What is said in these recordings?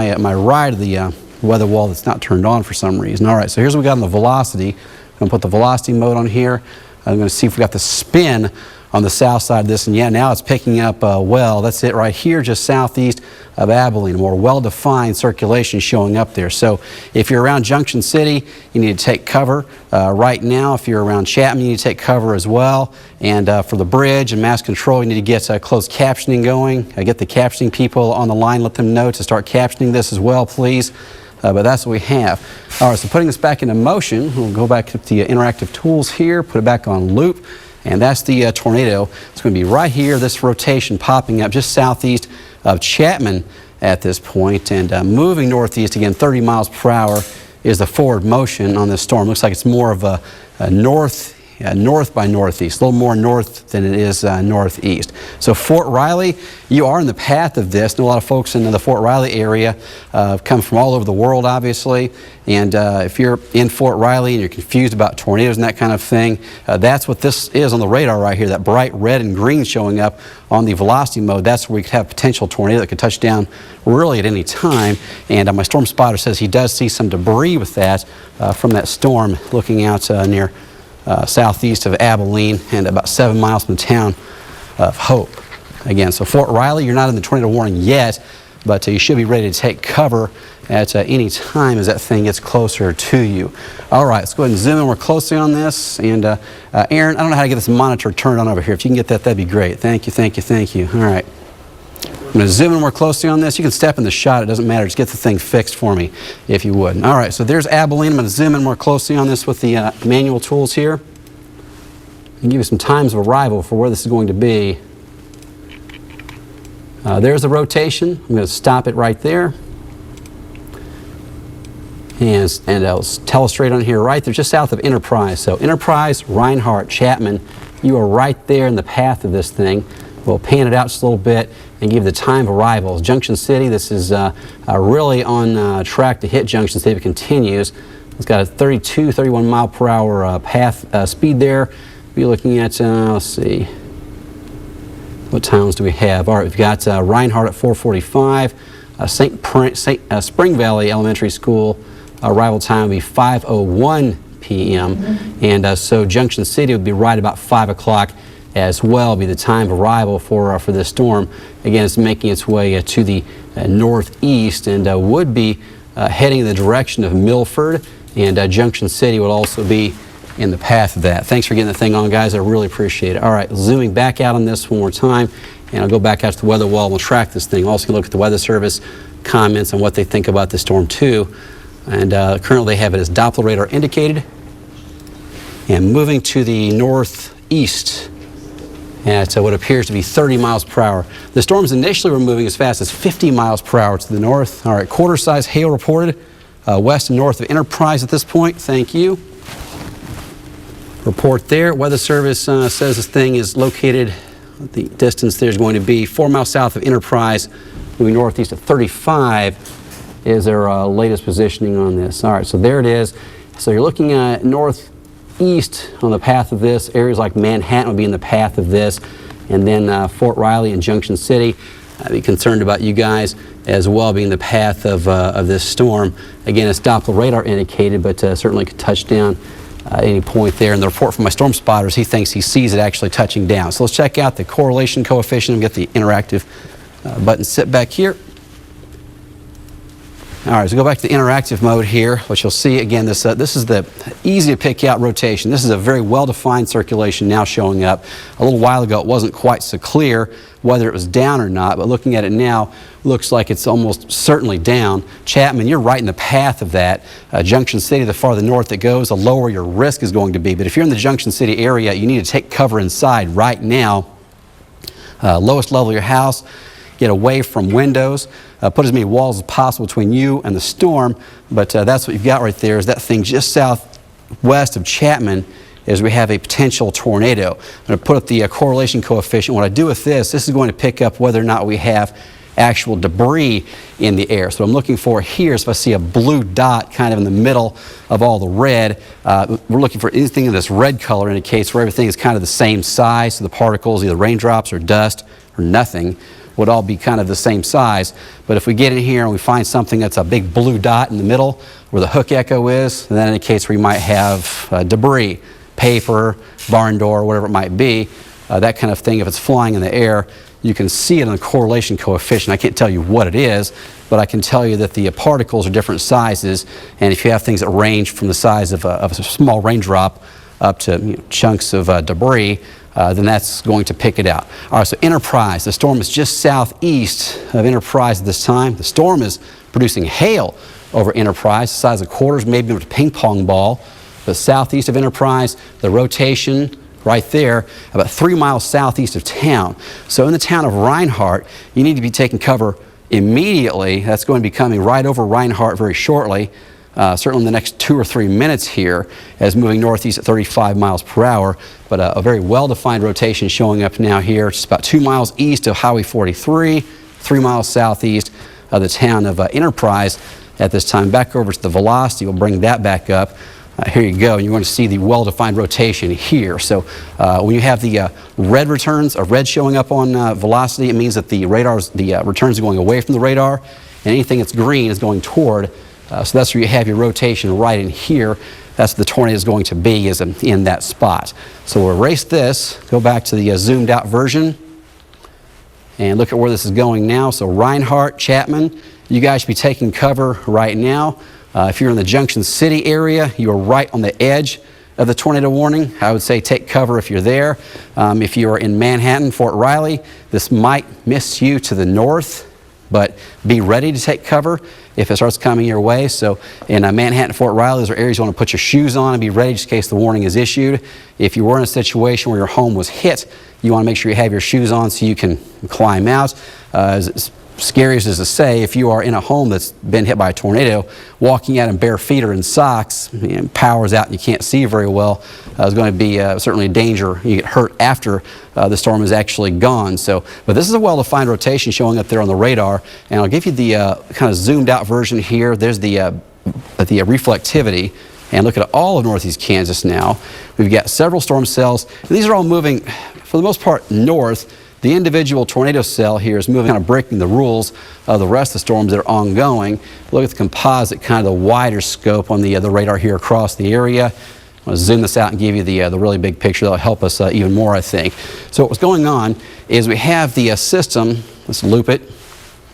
my right of the weather wall that's not turned on for some reason. All right, so here's what we got on the velocity. I'm going to put the velocity mode on here. I'm going to see if we got the spin on the south side of this, and yeah, now it's picking up well. That's it right here, just southeast of Abilene. A more well-defined circulation showing up there. So if you're around Junction City, you need to take cover right now. If you're around Chapman, you need to take cover as well. And for the bridge and mass control, you need to get closed captioning going. Get the captioning people on the line, let them know to start captioning this as well, please. But that's what we have. All right, so putting this back into motion, we'll go back to the interactive tools here, put it back on loop. And that's the tornado. It's going to be right here, this rotation popping up just southeast of Chapman at this point, and moving northeast again. 30 miles per hour is the forward motion on this storm. Looks like it's more of a north by northeast, a little more north than it is northeast. So Fort Riley, you are in the path of this. I know a lot of folks in the Fort Riley area come from all over the world, obviously. And if you're in Fort Riley and you're confused about tornadoes and that kind of thing, that's what this is on the radar right here, that bright red and green showing up on the velocity mode. That's where we could have potential tornado that could touch down really at any time. And my storm spotter says he does see some debris with that from that storm looking out near southeast of Abilene and about 7 miles from the town of Hope. Again, so Fort Riley, you're not in the tornado warning yet, but you should be ready to take cover at any time as that thing gets closer to you. All right, let's go ahead and zoom in more closely on this. And Aaron, I don't know how to get this monitor turned on over here. If you can get that, that'd be great. Thank you, thank you, thank you. All right. I'm going to zoom in more closely on this. You can step in the shot. It doesn't matter. Just get the thing fixed for me, if you would. All right, so there's Abilene. I'm going to zoom in more closely on this with the manual tools here. And give you some times of arrival for where this is going to be. There's the rotation. I'm going to stop it right there. And I'll telestrate on here right there, just south of Enterprise. So Enterprise, Reinhardt, Chapman, you are right there in the path of this thing. We'll pan it out just a little bit and give the time of arrival. Junction City, this is really on track to hit Junction City if it continues. It's got a 32, 31 mile per hour path speed there. We're looking at, let's see, what towns do we have? All right, we've got Reinhardt at 4:45, Spring Valley Elementary School, arrival time will be 5:01 p.m. And so Junction City would be right about 5 o'clock as well, be the time of arrival for this storm. Again, it's making its way to the northeast and would be heading in the direction of Milford, and Junction City would also be in the path of that. Thanks for getting the thing on, guys. I really appreciate it. All right, zooming back out on this one more time, and I'll go back out to the weather wall and we'll track this thing. Also look at the Weather Service comments on what they think about the storm too. And currently they have it as Doppler radar indicated and moving to the northeast at what appears to be 30 miles per hour. The storms initially were moving as fast as 50 miles per hour to the north. All right, quarter-size hail reported west and north of Enterprise at this point. Thank you. Report there. Weather Service says this thing is located, the distance there is going to be 4 miles south of Enterprise, moving northeast at 35 is their latest positioning on this. All right, so there it is. So you're looking at northeast on the path of this. Areas like Manhattan will be in the path of this, and then Fort Riley and Junction City. I'd be concerned about you guys as well being the path of this storm. Again, it's Doppler radar indicated, but certainly could touch down at any point there. And the report from my storm spotters, he thinks he sees it actually touching down. So let's check out the correlation coefficient and get the interactive button sit back here. All right, so go back to the interactive mode here, which you'll see again, this is the easy to pick out rotation. This is a very well-defined circulation now showing up. A little while ago, it wasn't quite so clear whether it was down or not, but looking at it now, looks like it's almost certainly down. Chapman, you're right in the path of that. Junction City, the farther north it goes, the lower your risk is going to be. But if you're in the Junction City area, you need to take cover inside right now. Lowest level of your house, get away from windows. Put as many walls as possible between you and the storm, but that's what you've got right there is that thing just southwest of Chapman is we have a potential tornado. I'm going to put up the correlation coefficient. What I do with this is going to pick up whether or not we have actual debris in the air. So what I'm looking for here is if I see a blue dot kind of in the middle of all the red, we're looking for anything in this red color indicates where everything is kind of the same size, so the particles, either raindrops or dust or nothing. would all be kind of the same size. But if we get in here and we find something that's a big blue dot in the middle where the hook echo is, then that indicates we might have debris, paper, barn door, whatever it might be, that kind of thing. If it's flying in the air, you can see it in the correlation coefficient. I can't tell you what it is, but I can tell you that the particles are different sizes, and if you have things that range from the size of a small raindrop up to chunks of debris, then that's going to pick it out. All right, so Enterprise, the storm is just southeast of Enterprise at this time. The storm is producing hail over Enterprise, the size of quarters, maybe a ping pong ball. But southeast of Enterprise, the rotation right there, about 3 miles southeast of town. So in the town of Reinhardt, you need to be taking cover immediately. That's going to be coming right over Reinhardt very shortly. Certainly in the next 2 or 3 minutes here, as moving northeast at 35 miles per hour. But a very well-defined rotation showing up now here, just about 2 miles east of Highway 43, 3 miles southeast of the town of Enterprise at this time. Back over to the velocity, we'll bring that back up. Here you go, and you're going to see the well-defined rotation here. So when you have the red returns, a red showing up on velocity, it means that the returns are going away from the radar, and anything that's green is going toward. So that's where you have your rotation right in here. That's what the tornado is going to be, is in that spot. So we'll erase this, go back to the zoomed out version, and look at where this is going now. So Reinhardt, Chapman, you guys should be taking cover right now. If you're in the Junction City area, you are right on the edge of the tornado warning. I would say take cover if you're there. If you are in Manhattan, Fort Riley, this might miss you to the north, but be ready to take cover if it starts coming your way. So in Manhattan, Fort Riley, those are areas you want to put your shoes on and be ready just in case the warning is issued. If you were in a situation where your home was hit, you want to make sure you have your shoes on so you can climb out. As scary as it is to say, if you are in a home that's been hit by a tornado, walking out in bare feet or in socks, power's out and you can't see very well, is going to be certainly a danger. You get hurt after the storm is actually gone. So, but this is a well-defined rotation showing up there on the radar, and I'll give you the kind of zoomed out version here. There's the reflectivity, and look at all of northeast Kansas now. We've got several storm cells, and these are all moving, for the most part, north. The individual tornado cell here is moving, kind of breaking the rules of the rest of the storms that are ongoing. Look at the composite, kind of the wider scope on the radar here across the area. I'm going to zoom this out and give you the really big picture. That'll help us even more, I think. So what's going on is we have the system. Let's loop it.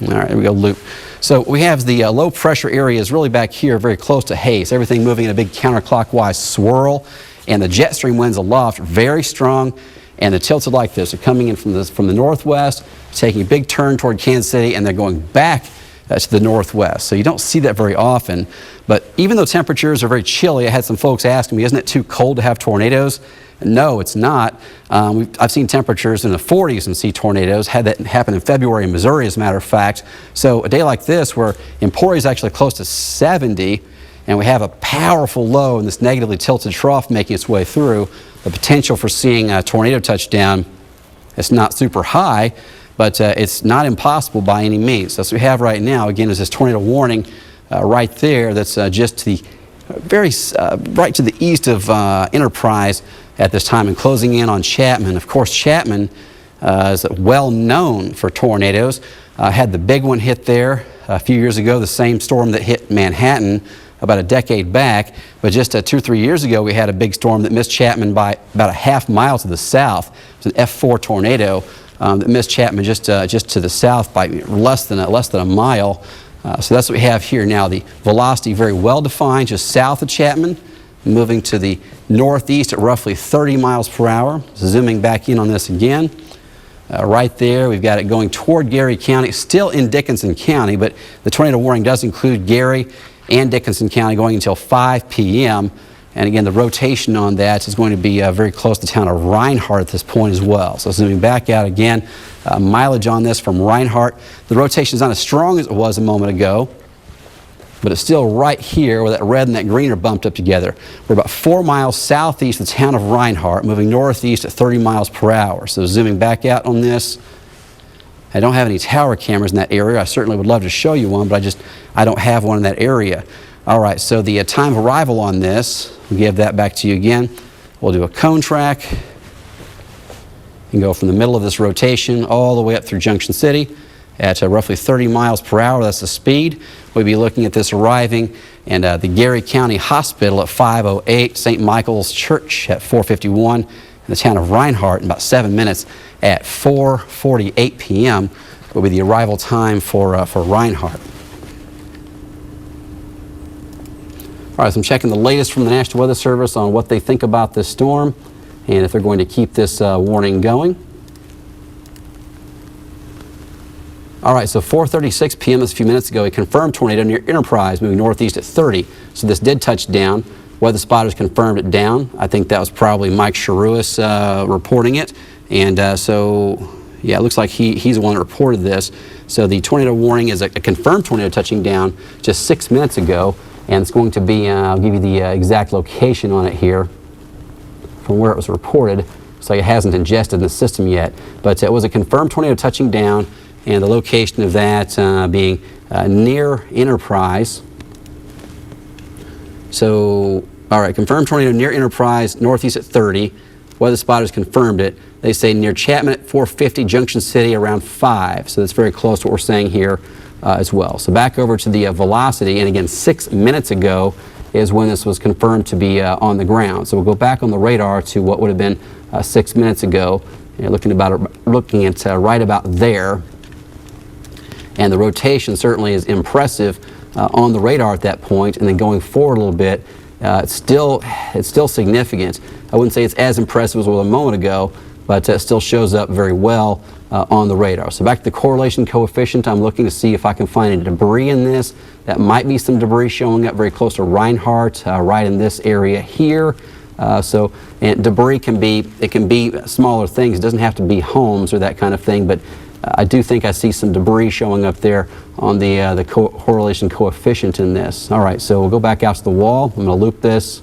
All right, here we go, loop. So we have the low pressure areas really back here, very close to Hayes. Everything moving in a big counterclockwise swirl, and the jet stream winds aloft are very strong. And the tilts are like this. They're coming in from the northwest, taking a big turn toward Kansas City, and they're going back to the northwest. So you don't see that very often. But even though temperatures are very chilly, I had some folks asking me, isn't it too cold to have tornadoes? No, it's not. I've seen temperatures in the 40s and see tornadoes. Had that happen in February in Missouri, as a matter of fact. So a day like this, where Emporia is actually close to 70, and we have a powerful low in this negatively tilted trough making its way through, the potential for seeing a tornado touchdown, it's not super high, but it's not impossible by any means. So that's what we have right now, again, is this tornado warning right there that's just to the right to the east of Enterprise at this time, and closing in on Chapman. Of course, Chapman is well known for tornadoes. Had the big one hit there a few years ago, the same storm that hit Manhattan about a decade back, but just 2 or 3 years ago we had a big storm that missed Chapman by about a half mile to the south. It was an F4 tornado that missed Chapman just to the south by less than a mile. So that's what we have here now. The velocity very well defined just south of Chapman, moving to the northeast at roughly 30 miles per hour. Zooming back in on this again. Right there, we've got it going toward Gary County, still in Dickinson County, but the tornado warning does include Gary and Dickinson County going until 5 p.m. And again, the rotation on that is going to be very close to the town of Reinhardt at this point as well. So zooming back out again, mileage on this from Reinhardt. The rotation is not as strong as it was a moment ago, but it's still right here where that red and that green are bumped up together. We're about 4 miles southeast of the town of Reinhardt, moving northeast at 30 miles per hour. So zooming back out on this, I don't have any tower cameras in that area. I certainly would love to show you one, but I don't have one in that area. All right, so the time of arrival on this, we'll give that back to you again. We'll do a cone track. You can go from the middle of this rotation all the way up through Junction City at roughly 30 miles per hour. That's the speed. We'll be looking at this arriving and the Gary County Hospital at 5:08, St. Michael's Church at 4:51, and the town of Reinhardt in about 7 minutes at 4:48 p.m. will be the arrival time for Reinhardt. All right, so I'm checking the latest from the National Weather Service on what they think about this storm and if they're going to keep this warning going. All right, so 4:36 p.m. just a few minutes ago, a confirmed tornado near Enterprise moving northeast at 30. So this did touch down. Weather spotters confirmed it down. I think that was probably Mike Sharuis reporting it. And so, yeah, it looks like he's the one that reported this. So the tornado warning is a confirmed tornado touching down just 6 minutes ago. And it's going to be, I'll give you the exact location on it here from where it was reported. Looks like it hasn't ingested in the system yet. But it was a confirmed tornado touching down, and the location of that being near Enterprise. So, all right, confirmed tornado near Enterprise, northeast at 30. Weather spotters confirmed it. They say near Chapman at 4:50, Junction City around 5. So that's very close to what we're saying here as well. So back over to the velocity, and again, 6 minutes ago is when this was confirmed to be on the ground. So we'll go back on the radar to what would have been 6 minutes ago. You're looking at right about there. And the rotation certainly is impressive on the radar at that point, and then going forward a little bit, it's still significant. I wouldn't say it's as impressive as it was a moment ago, but it still shows up very well on the radar. So back to the correlation coefficient, I'm looking to see if I can find any debris in this. That might be some debris showing up very close to Reinhardt, right in this area here. And debris can be smaller things. It doesn't have to be homes or that kind of thing, but I do think I see some debris showing up there on the correlation coefficient in this. All right, so we'll go back out to the wall. I'm going to loop this.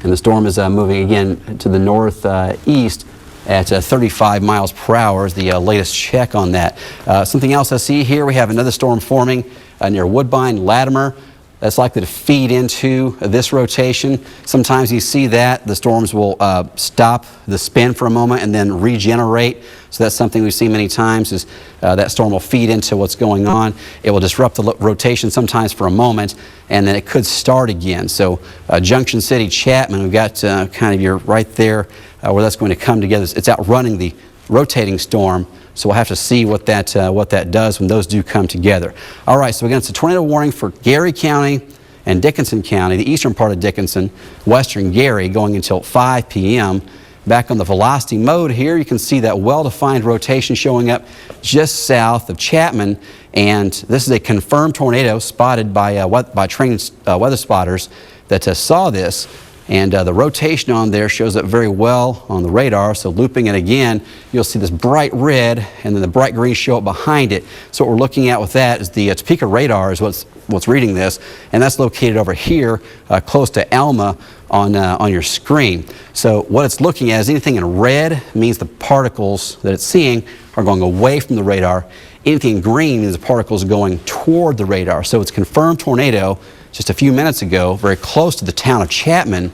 And the storm is moving again to the northeast at 35 miles per hour is the latest check on that. Something else I see here, we have another storm forming near Woodbine, Latimer. That's likely to feed into this rotation. Sometimes you see that the storms will stop the spin for a moment and then regenerate. So that's something we've seen many times is that storm will feed into what's going on. It will disrupt the rotation sometimes for a moment, and then it could start again. So Junction City, Chapman, we've got kind of your right there where that's going to come together. It's outrunning the rotating storm. So we'll have to see what that does when those do come together. All right, so again, it's a tornado warning for Gary County and Dickinson County, the eastern part of Dickinson, western Gary, going until 5 p.m. Back on the velocity mode here, you can see that well-defined rotation showing up just south of Chapman, and this is a confirmed tornado spotted by trained weather spotters that saw this. And the rotation on there shows up very well on the radar. So looping it again, you'll see this bright red and then the bright green show up behind it. So what we're looking at with that is the Topeka radar is what's reading this, and that's located over here close to Alma on your screen. So what it's looking at is anything in red means the particles that it's seeing are going away from the radar. Anything in green means the particles are going toward the radar. So it's confirmed tornado just a few minutes ago, very close to the town of Chapman.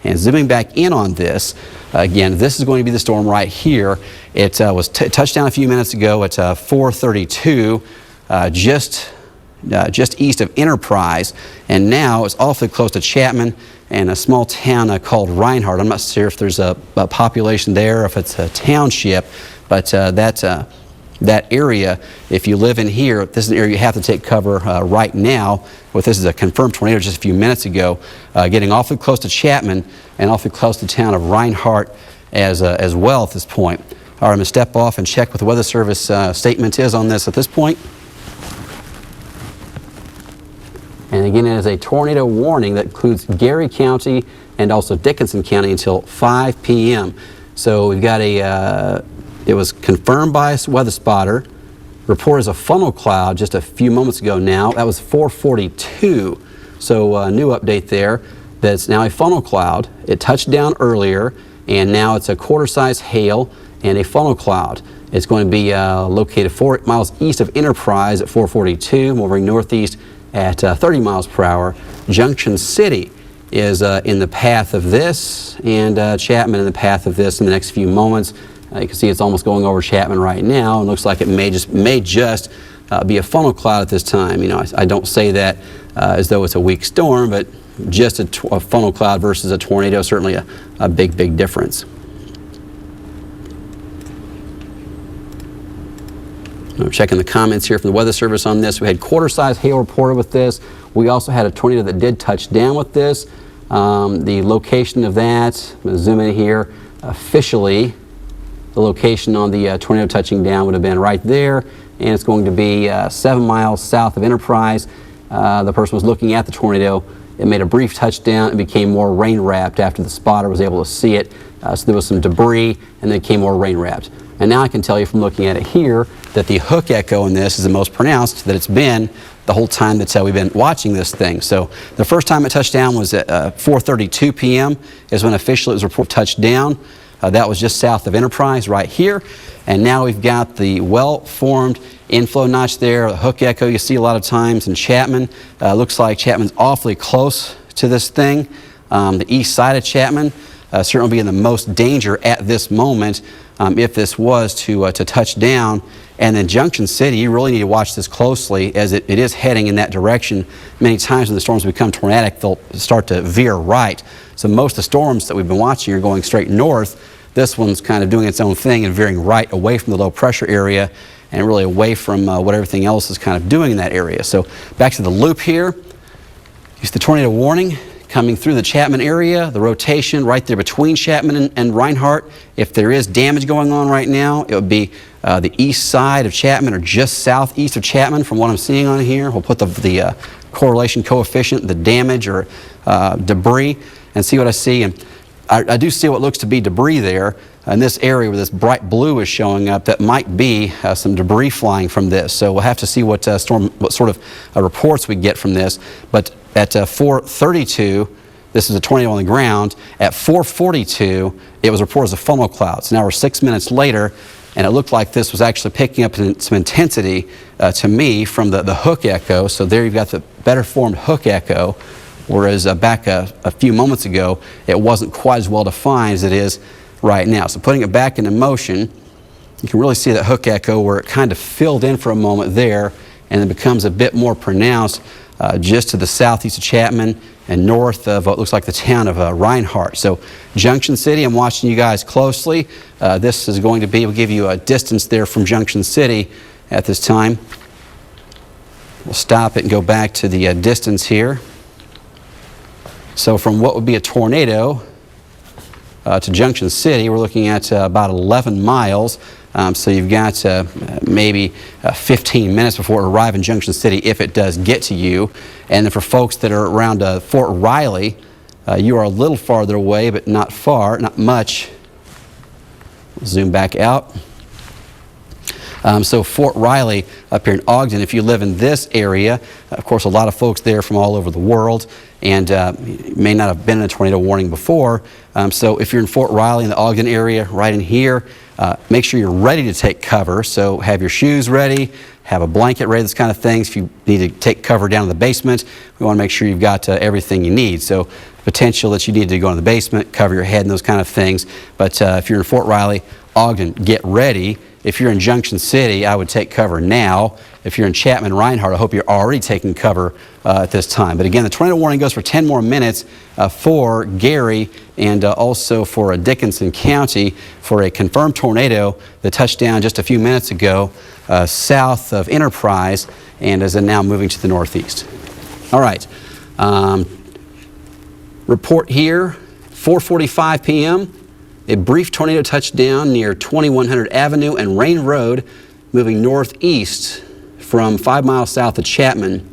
And zooming back in on this, again, this is going to be the storm right here. It was touched down a few minutes ago at 4:32, just east of Enterprise, and now it's awfully close to Chapman and a small town called Reinhardt. I'm not sure if there's a population there, or if it's a township, but that area, if you live in here, this is an area you have to take cover right now. This is a confirmed tornado just a few minutes ago, getting awfully close to Chapman and awfully close to the town of Reinhardt as well at this point. All right, I'm going to step off and check what the Weather Service statement is on this at this point. And again, it is a tornado warning that includes Gary County and also Dickinson County until 5 p.m. So we've got it was confirmed by a weather spotter, reported as a funnel cloud just a few moments ago now. That was 4:42. So a new update there. That's now a funnel cloud. It touched down earlier, and now it's a quarter-size hail and a funnel cloud. It's going to be located 4 miles east of Enterprise at 4:42, moving northeast at 30 miles per hour. Junction City is in the path of this, and Chapman in the path of this in the next few moments. You can see it's almost going over Chapman right now, and looks like it may just be a funnel cloud at this time. You know, I don't say that as though it's a weak storm, but just a funnel cloud versus a tornado, certainly a big difference. I'm checking the comments here from the Weather Service on this. We had quarter-size hail reported with this. We also had a tornado that did touch down with this. The location of that, I'm going to zoom in here, officially, the location on the tornado touching down would have been right there, and it's going to be 7 miles south of Enterprise. The person was looking at the tornado. It made a brief touchdown and became more rain-wrapped after the spotter was able to see it. So there was some debris, and then it became more rain-wrapped. And now I can tell you from looking at it here that the hook echo in this is the most pronounced that it's been the whole time that we've been watching this thing. So the first time it touched down was at 4:32 p.m. is when officially it was reported touched down. That was just south of Enterprise right here. And now we've got the well-formed inflow notch there, the hook echo you see a lot of times in Chapman. Looks like Chapman's awfully close to this thing. The east side of Chapman certainly be in the most danger at this moment if this was to touch down. And then Junction City, you really need to watch this closely as it is heading in that direction. Many times when the storms become tornadic, they'll start to veer right. So most of the storms that we've been watching are going straight north. This one's kind of doing its own thing and veering right away from the low pressure area and really away from what everything else is kind of doing in that area. So back to the loop here. Use the tornado warning coming through the Chapman area, the rotation right there between Chapman and Reinhardt. If there is damage going on right now, it would be the east side of Chapman or just southeast of Chapman from what I'm seeing on here. We'll put the correlation coefficient, the damage or debris, and see what I see. And I do see what looks to be debris there in this area where this bright blue is showing up. That might be some debris flying from this. So we'll have to see what sort of reports we get from this. But at 4:32, this is a tornado on the ground. At 4:42, it was reported as a funnel cloud. So now we're 6 minutes later, and it looked like this was actually picking up some intensity to me from the hook echo. So there you've got the better formed hook echo, whereas back a few moments ago, it wasn't quite as well defined as it is right now. So putting it back into motion, you can really see that hook echo where it kind of filled in for a moment there, and it becomes a bit more pronounced just to the southeast of Chapman and north of what looks like the town of Reinhardt. So Junction City, I'm watching you guys closely. This is going to be, we'll give you a distance there from Junction City at this time. We'll stop it and go back to the distance here. So from what would be a tornado to Junction City, we're looking at about 11 miles. So you've got maybe 15 minutes before it arrives in Junction City if it does get to you. And then for folks that are around Fort Riley, you are a little farther away, but not far, not much. Zoom back out. So Fort Riley up here in Ogden, if you live in this area, of course a lot of folks there from all over the world, and may not have been in a tornado warning before. So if you're in Fort Riley in the Ogden area, right in here, make sure you're ready to take cover. So have your shoes ready, have a blanket ready, those kind of things. If you need to take cover down in the basement, we want to make sure you've got everything you need. So potential that you need to go in the basement, cover your head and those kind of things. But if you're in Fort Riley, Ogden, get ready. If you're in Junction City, I would take cover now. If you're in Chapman, Reinhardt, I hope you're already taking cover at this time. But again, the tornado warning goes for 10 more minutes for Gary and also for Dickinson County for a confirmed tornado that touched down just a few minutes ago south of Enterprise and is now moving to the northeast. All right. Report here, 4:45 p.m. A brief tornado touched down near 2100 Avenue and Rain Road, moving northeast from 5 miles south of Chapman.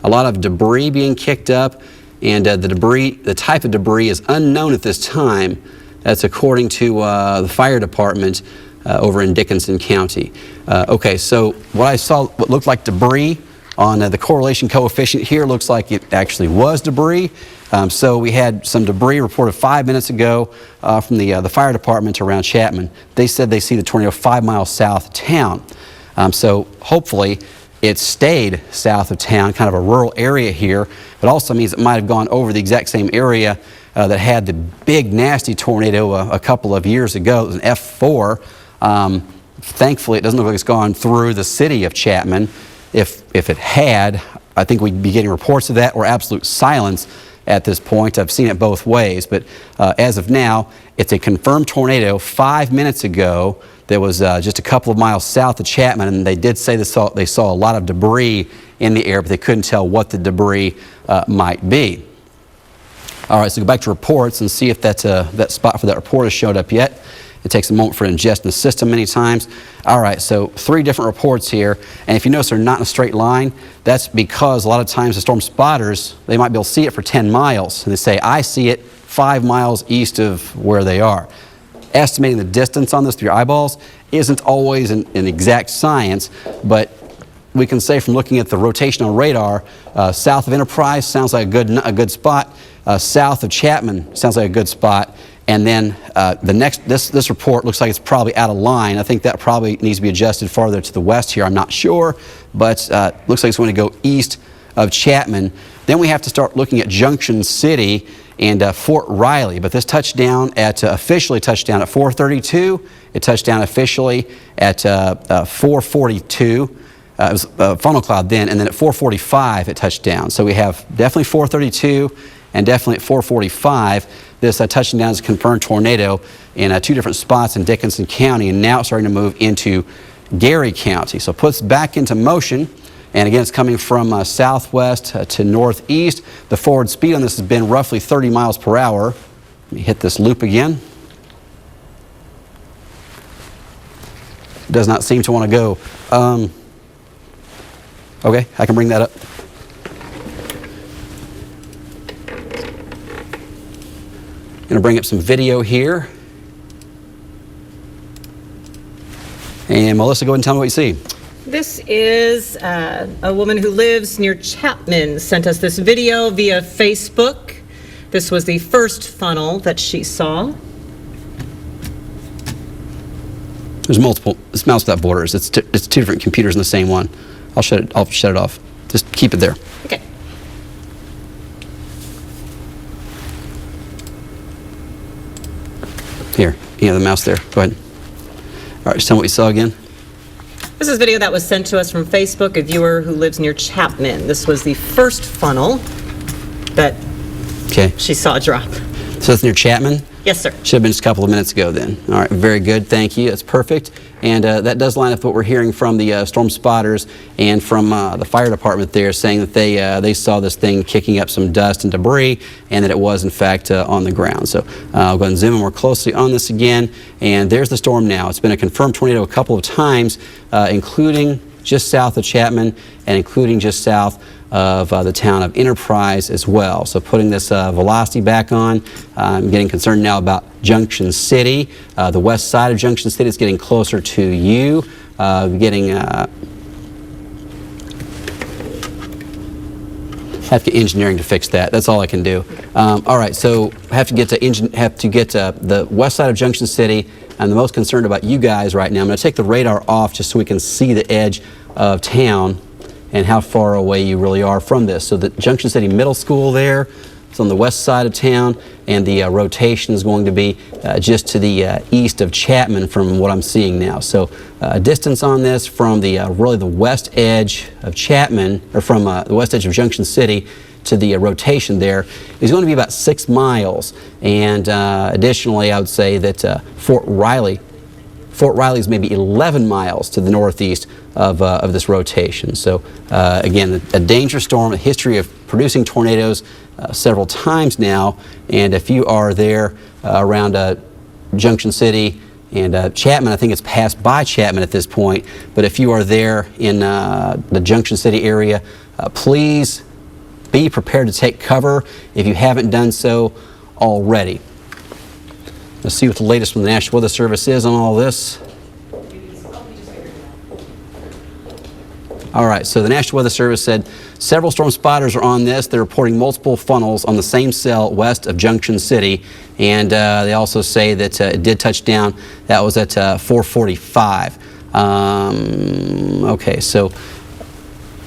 A lot of debris being kicked up, and the type of debris is unknown at this time. That's according to the fire department over in Dickinson County. Okay, so what looked like debris on the correlation coefficient here looks like it actually was debris. So we had some debris reported 5 minutes ago from the fire department around Chapman. They said they see the tornado 5 miles south of town. So hopefully it stayed south of town, kind of a rural area here. It also means it might have gone over the exact same area that had the big nasty tornado a couple of years ago. It was an F4. Thankfully, it doesn't look like it's gone through the city of Chapman. If it had, I think we'd be getting reports of that or absolute silence at this point. I've seen it both ways, but as of now, it's a confirmed tornado. 5 minutes ago, there was just a couple of miles south of Chapman, and they did say they saw a lot of debris in the air, but they couldn't tell what the debris might be. All right, so go back to reports and see if that spot for that report has showed up yet. It takes a moment for it to ingest in the system many times. All right, so 3 different reports here. And if you notice they're not in a straight line, that's because a lot of times the storm spotters, they might be able to see it for 10 miles. And they say, I see it 5 miles east of where they are. Estimating the distance on this through your eyeballs isn't always an exact science, but we can say from looking at the rotational radar, south of Enterprise sounds like a good spot. South of Chapman sounds like a good spot. And then this report looks like it's probably out of line. I think that probably needs to be adjusted farther to the west here. I'm not sure, but looks like it's going to go east of Chapman. Then we have to start looking at Junction City and Fort Riley. But this touchdown officially touchdown at 4:32. It touched down officially at 4:42. It was funnel cloud then, and then at 4:45 it touched down. So we have definitely 4:32 and definitely at 4:45. This touching down is a confirmed tornado in 2 different spots in Dickinson County, and now it's starting to move into Gary County. So it puts back into motion, and again, it's coming from southwest to northeast. The forward speed on this has been roughly 30 miles per hour. Let me hit this loop again. It does not seem to want to go. Okay, I can bring that up. Going to bring up some video here. And Melissa, go ahead and tell me what you see. This is a woman who lives near Chapman sent us this video via Facebook. This was the first funnel that she saw. There's multiple. This mouse without borders. It's 2 different computers in the same one. I'll shut it off. Just keep it there. Okay. Here, you have the mouse there. Go ahead. All right, just tell me what you saw again. This is video that was sent to us from Facebook, a viewer who lives near Chapman. This was the first funnel that she saw drop. So it's near Chapman? Yes, sir. Should have been just a couple of minutes ago then. All right, very good. Thank you. That's perfect. And that does line up with what we're hearing from the storm spotters and from the fire department there, saying that they saw this thing kicking up some dust and debris, and that it was in fact on the ground. So I'll go ahead and zoom in more closely on this again. And there's the storm now. It's been a confirmed tornado a couple of times, including just south of Chapman and including just south of the town of Enterprise as well. So putting this velocity back on, I'm getting concerned now about Junction City. The west side of Junction City is getting closer to you. Have to get engineering to fix that. That's all I can do. All right, so have to get the west side of Junction City. I'm the most concerned about you guys right now. I'm going to take the radar off just so we can see the edge of town and how far away you really are from this. So the Junction City Middle School there is on the west side of town, and the rotation is going to be just to the east of Chapman from what I'm seeing now. So distance on this from the really the west edge of Chapman, or from the west edge of Junction City to the rotation there is going to be about 6 miles. And additionally, I would say that Fort Riley is maybe 11 miles to the northeast of this rotation. So again, a dangerous storm, a history of producing tornadoes several times now. And if you are there around Junction City and Chapman, I think it's passed by Chapman at this point. But if you are there in the Junction City area, please be prepared to take cover if you haven't done so already. Let's see what the latest from the National Weather Service is on all this. All right, so the National Weather Service said several storm spotters are on this. They're reporting multiple funnels on the same cell west of Junction City. And they also say that it did touch down. That was at 4:45. Okay, so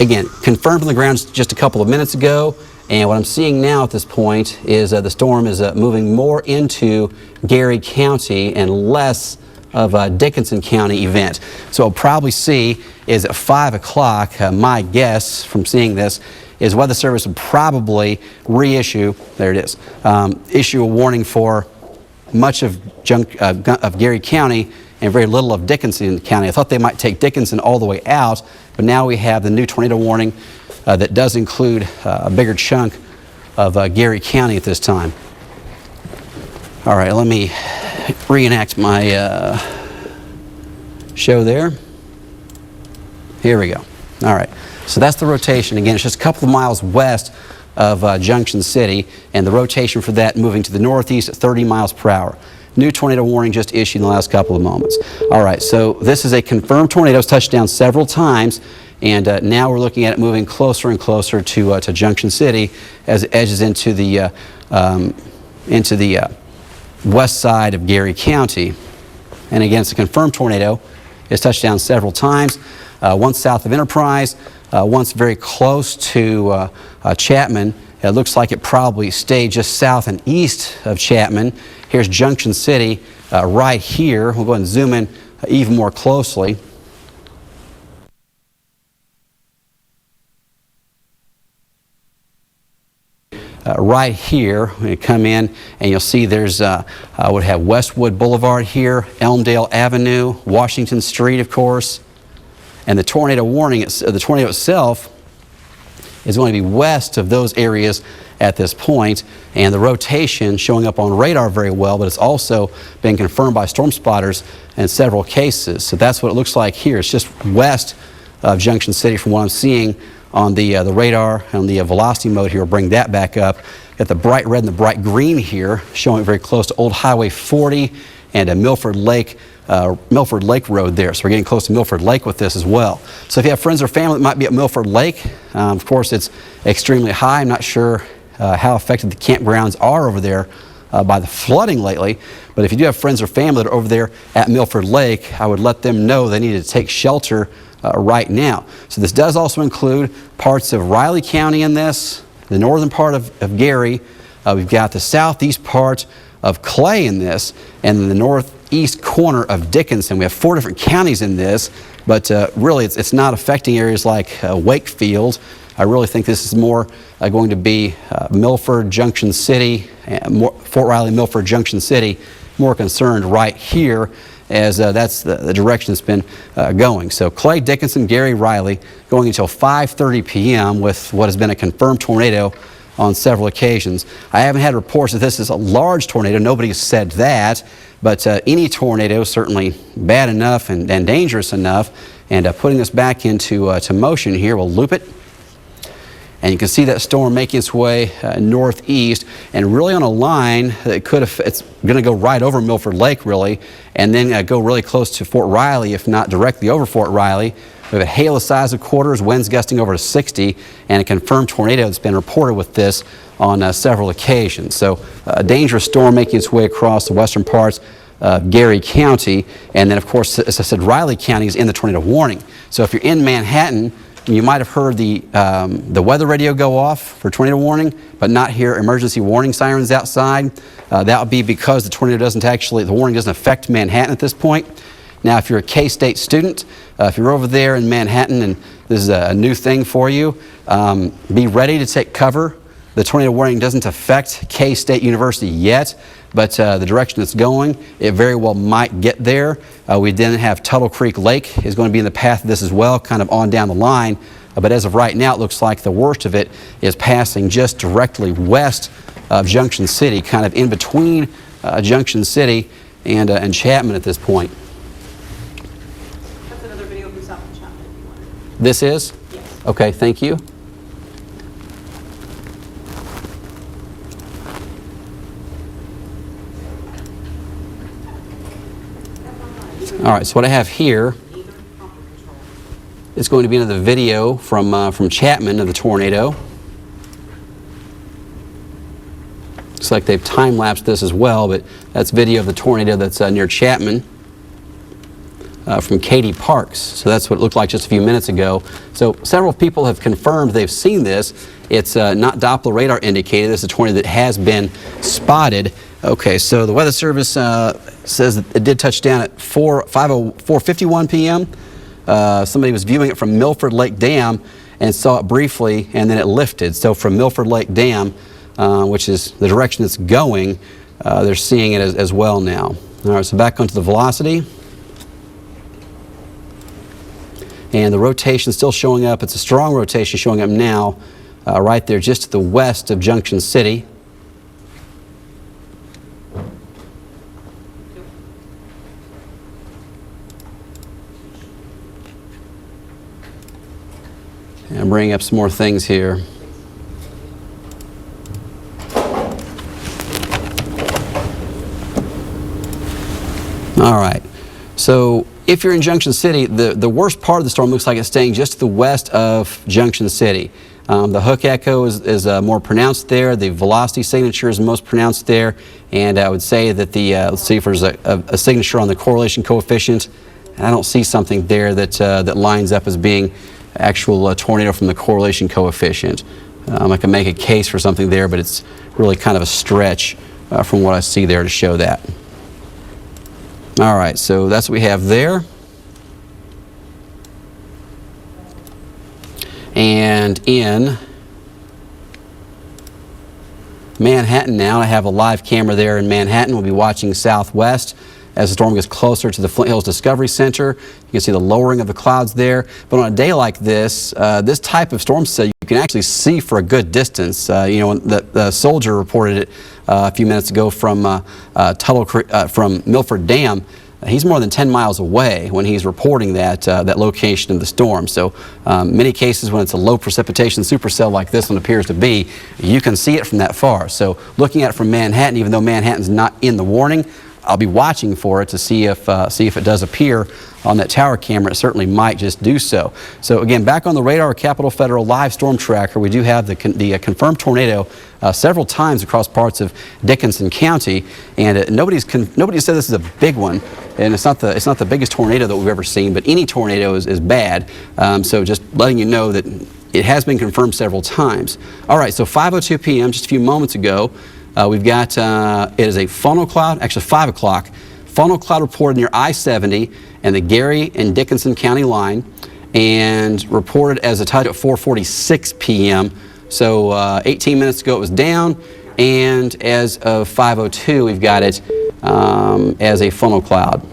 again, confirmed on the ground just a couple of minutes ago. And what I'm seeing now at this point is the storm is moving more into Gary County and less of a Dickinson County event. So what we'll probably see is at 5 o'clock, my guess from seeing this is Weather Service would probably reissue, there it is, issue a warning for much of Gary County and very little of Dickinson County. I thought they might take Dickinson all the way out, but now we have the new tornado warning that does include a bigger chunk of Gary County at this time. All right, let me reenact my show there. Here we go. All right, so that's the rotation. Again, it's just a couple of miles west of Junction City, and the rotation for that moving to the northeast at 30 miles per hour. New tornado warning just issued in the last couple of moments. All right, so this is a confirmed tornado. It's touched down several times, and now we're looking at it moving closer and closer to Junction City as it edges into the west side of Gary County. And again, it's a confirmed tornado. It's touched down several times, once south of Enterprise, once very close to Chapman. It looks like it probably stayed just south and east of Chapman. Here's Junction City right here. We'll go ahead and zoom in even more closely. Right here, when you come in, and you'll see there's would have Westwood Boulevard here, Elmdale Avenue, Washington Street, of course, and the tornado warning. The tornado itself is going to be west of those areas at this point, and the rotation showing up on radar very well, but it's also been confirmed by storm spotters in several cases. So that's what it looks like here. It's just west of Junction City from what I'm seeing on the radar, on the velocity mode here. We'll bring that back up. Got the bright red and the bright green here, showing very close to Old Highway 40 and Milford Lake Road there. So we're getting close to Milford Lake with this as well. So if you have friends or family that might be at Milford Lake, of course it's extremely high. I'm not sure how affected the campgrounds are over there by the flooding lately, but if you do have friends or family that are over there at Milford Lake, I would let them know they need to take shelter right now. So this does also include parts of Riley County in this, the northern part of Gary. We've got the southeast part of Clay in this, and then the northeast corner of Dickinson. We have 4 different counties in this, but really it's not affecting areas like Wakefield. I really think this is more going to be Milford, Junction City, Fort Riley, Milford, Junction City, more concerned right here, as that's the direction it's been going. So Clay, Dickinson, Gary, Riley going until 5:30 p.m. with what has been a confirmed tornado on several occasions. I haven't had reports that this is a large tornado. Nobody has said that, but any tornado is certainly bad enough and dangerous enough. And putting this back into to motion here, we'll loop it. And you can see that storm making its way northeast, and really on a line that it's going to go right over Milford Lake, really, and then go really close to Fort Riley, if not directly over Fort Riley. We have a hail the size of quarters, winds gusting over to 60, and a confirmed tornado that's been reported with this on several occasions. So a dangerous storm making its way across the western parts of Gary County. And then, of course, as I said, Riley County is in the tornado warning. So if you're in Manhattan, you might have heard the weather radio go off for tornado warning, but not hear emergency warning sirens outside. That would be because the warning doesn't affect Manhattan at this point. Now, if you're a K-State student, if you're over there in Manhattan and this is a new thing for you, be ready to take cover. The tornado warning doesn't affect K-State University yet, but the direction it's going, it very well might get there. We then have Tuttle Creek Lake is going to be in the path of this as well, kind of on down the line. But as of right now, it looks like the worst of it is passing just directly west of Junction City, kind of in between Junction City and Chapman at this point. That's another video from South of Chapman if you wanted. This is? Yes. Okay, thank you. All right, so what I have here is going to be another video from Chapman of the tornado. Looks like they've time-lapsed this as well, but that's video of the tornado that's near Chapman. from Katy Parks. So that's what it looked like just a few minutes ago. So several people have confirmed they've seen this. It's not Doppler radar indicated. This is a tornado that has been spotted. Okay, so the Weather Service says that it did touch down at 4:51 p.m. Somebody was viewing it from Milford Lake Dam and saw it briefly, and then it lifted. So from Milford Lake Dam, which is the direction it's going, they're seeing it as well now. All right, so back onto the velocity. And the rotation still showing up. It's a strong rotation showing up now, right there just to the west of Junction City. And bringing up some more things here. All right, so if you're in Junction City, the worst part of the storm looks like it's staying just to the west of Junction City. The hook echo is more pronounced there. The velocity signature is most pronounced there. And I would say that let's see if there's a signature on the correlation coefficient. I don't see something there that lines up as being actual tornado from the correlation coefficient. I can make a case for something there, but it's really kind of a stretch from what I see there to show that. All right, so that's what we have there. And in Manhattan now, I have a live camera there in Manhattan. We'll be watching southwest as the storm gets closer to the Flint Hills Discovery Center. You can see the lowering of the clouds there. But on a day like this, this type of storm cell you can actually see for a good distance. You know, the soldier reported it a few minutes ago from from Milford Dam. He's more than 10 miles away when he's reporting that location of the storm. So many cases when it's a low precipitation supercell like this one appears to be, you can see it from that far. So looking at it from Manhattan, even though Manhattan's not in the warning, I'll be watching for it to see if it does appear on that tower camera. It certainly might just do so. So again, back on the radar, Capital Federal live storm tracker, we do have the confirmed tornado several times across parts of Dickinson County, and nobody said this is a big one, and it's not the biggest tornado that we've ever seen, but any tornado is bad. So just letting you know that it has been confirmed several times. All right, so 5:02 p.m. just a few moments ago. We've got, it is a funnel cloud, actually 5 o'clock, funnel cloud reported near I-70 and the Gary and Dickinson County line, and reported as a tide at 4:46 p.m. So 18 minutes ago it was down, and as of 5:02 we've got it as a funnel cloud.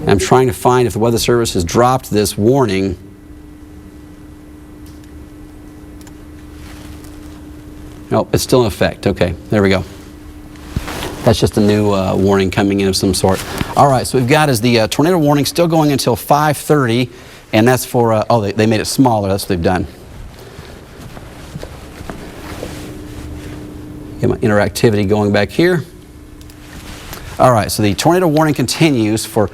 I'm trying to find if the Weather Service has dropped this warning. Nope, it's still in effect. Okay, there we go. That's just a new warning coming in of some sort. All right, so we've got is the tornado warning still going until 5:30, and that's for, oh, they made it smaller. That's what they've done. Get my interactivity going back here. All right, so the tornado warning continues for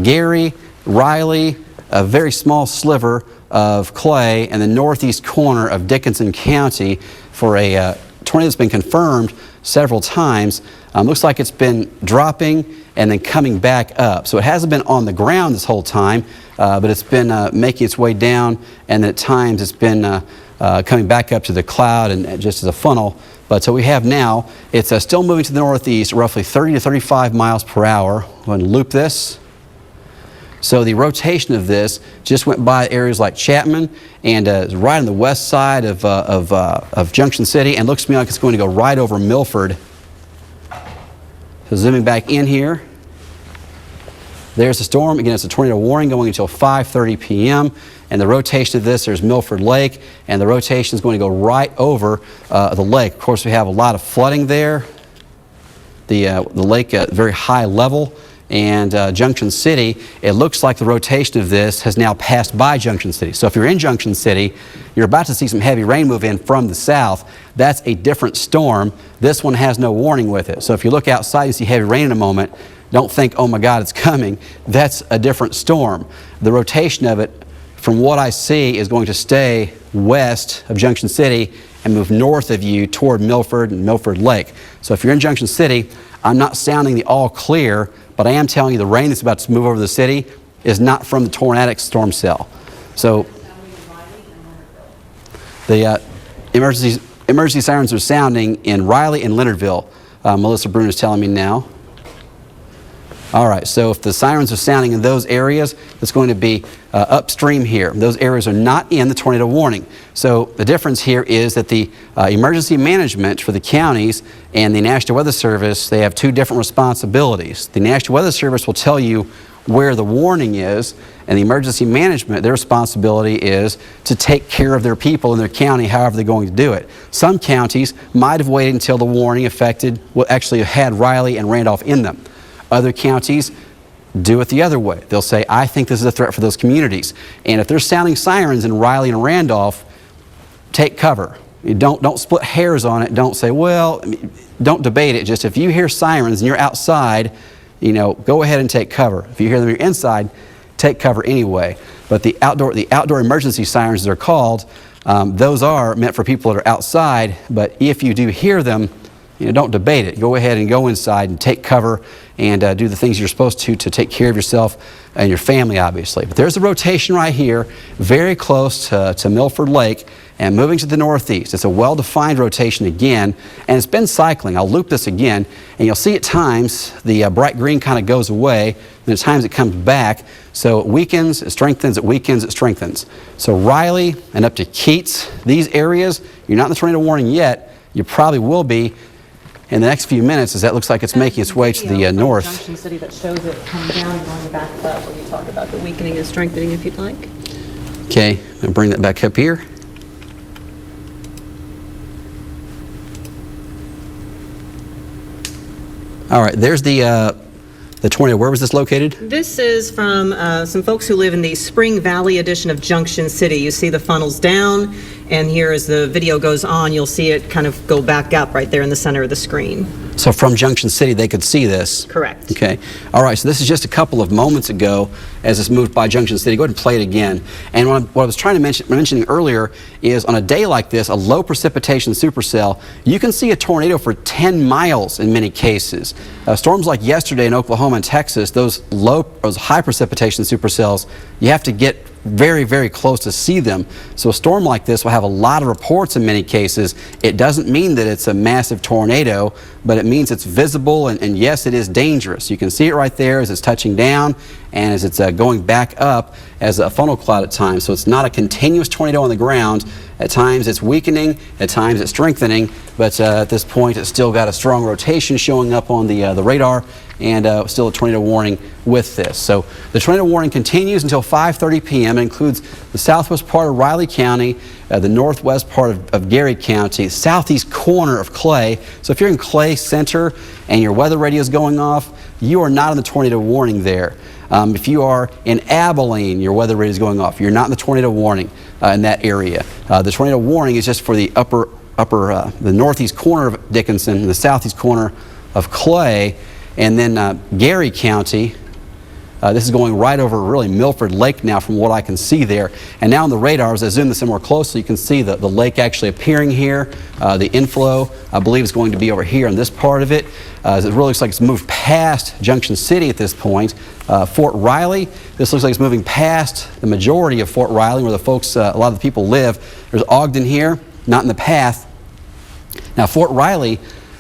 Gary, Riley, a very small sliver of Clay, and the northeast corner of Dickinson County for a tornado that's been confirmed several times. Looks like it's been dropping and then coming back up. So it hasn't been on the ground this whole time, but it's been making its way down, and then at times it's been coming back up to the cloud and just as a funnel. But so we have now, it's still moving to the northeast, roughly 30 to 35 miles per hour. I'm going to loop this. So the rotation of this just went by areas like Chapman and is right on the west side of Junction City, and looks to me like it's going to go right over Milford. So zooming back in here. There's the storm. Again, it's a tornado warning going until 5:30 p.m. And the rotation of this, there's Milford Lake, and the rotation is going to go right over the lake. Of course, we have a lot of flooding there. The lake at very high level, and Junction City, it looks like the rotation of this has now passed by Junction City. So if you're in Junction City, you're about to see some heavy rain move in from the south. That's a different storm. This one has no warning with it. So if you look outside and see heavy rain in a moment, don't think, oh my God, it's coming. That's a different storm. The rotation of it from what I see, is going to stay west of Junction City and move north of you toward Milford and Milford Lake. So if you're in Junction City, I'm not sounding the all clear, but I am telling you the rain that's about to move over the city is not from the tornadic storm cell. So the emergency sirens are sounding in Riley and Leonardville. Melissa Bruno is telling me now. All right, so if the sirens are sounding in those areas, it's going to be upstream here. Those areas are not in the tornado warning. So the difference here is that the emergency management for the counties and the National Weather Service, they have two different responsibilities. The National Weather Service will tell you where the warning is, and the emergency management, their responsibility is to take care of their people in their county however they're going to do it. Some counties might have waited until the warning affected what actually had Riley and Randolph in them. Other counties do it the other way. They'll say, I think this is a threat for those communities. And if they're sounding sirens in Riley and Randolph, take cover. You don't split hairs on it. Don't say, well, don't debate it. Just if you hear sirens and you're outside, you know, go ahead and take cover. If you hear them, you're inside, take cover anyway. But the outdoor emergency sirens, they're called, those are meant for people that are outside. But if you do hear them, you know, don't debate it. Go ahead and go inside and take cover and do the things you're supposed to take care of yourself and your family, obviously. But there's a rotation right here, very close to Milford Lake and moving to the northeast. It's a well-defined rotation again, and it's been cycling. I'll loop this again, and you'll see at times the bright green kind of goes away, and at times it comes back. So it weakens, it strengthens, it weakens, it strengthens. So Riley and up to Keats, these areas, you're not in the tornado warning yet. You probably will be in the next few minutes, as that looks like it's making its way to the north. Junction City that shows it coming down and going back up when you talk about the weakening and strengthening, if you'd like. Okay, I'll bring that back up here. All right, there's the tornado. Where was this located? This is from some folks who live in the Spring Valley edition of Junction City. You see the funnels down, and here as the video goes on, you'll see it kind of go back up right there in the center of the screen. So from Junction City, they could see this? Correct. Okay. All right, so this is just a couple of moments ago as it's moved by Junction City. Go ahead and play it again. And what I was trying to mentioning earlier is on a day like this, a low precipitation supercell, you can see a tornado for 10 miles in many cases. Storms like yesterday in Oklahoma and Texas, those high precipitation supercells, you have to get very, very close to see them. So a storm like this will have a lot of reports in many cases. It doesn't mean that it's a massive tornado, but it means it's visible, and yes, it is dangerous. You can see it right there as it's touching down and as it's going back up as a funnel cloud at times. So it's not a continuous tornado on the ground. At times it's weakening, at times it's strengthening, but at this point it's still got a strong rotation showing up on the radar, and still a tornado warning with this. So the tornado warning continues until 5:30 p.m. It includes the southwest part of Riley County, the northwest part of Gary County, southeast corner of Clay. So if you're in Clay Center and your weather radio is going off, you are not in the tornado warning there. If you are in Abilene, your weather radio is going off. You're not in the tornado warning in that area. The tornado warning is just for the the northeast corner of Dickinson and the southeast corner of Clay. And then Gary County, this is going right over really Milford Lake now from what I can see there. And now on the radar, as I zoom this in more closely, you can see the lake actually appearing here. The inflow, I believe, is going to be over here on this part of it. It really looks like it's moved past Junction City at this point. Fort Riley, this looks like it's moving past the majority of Fort Riley, where the folks, a lot of the people live. There's Ogden here, not in the path. Now Fort Riley,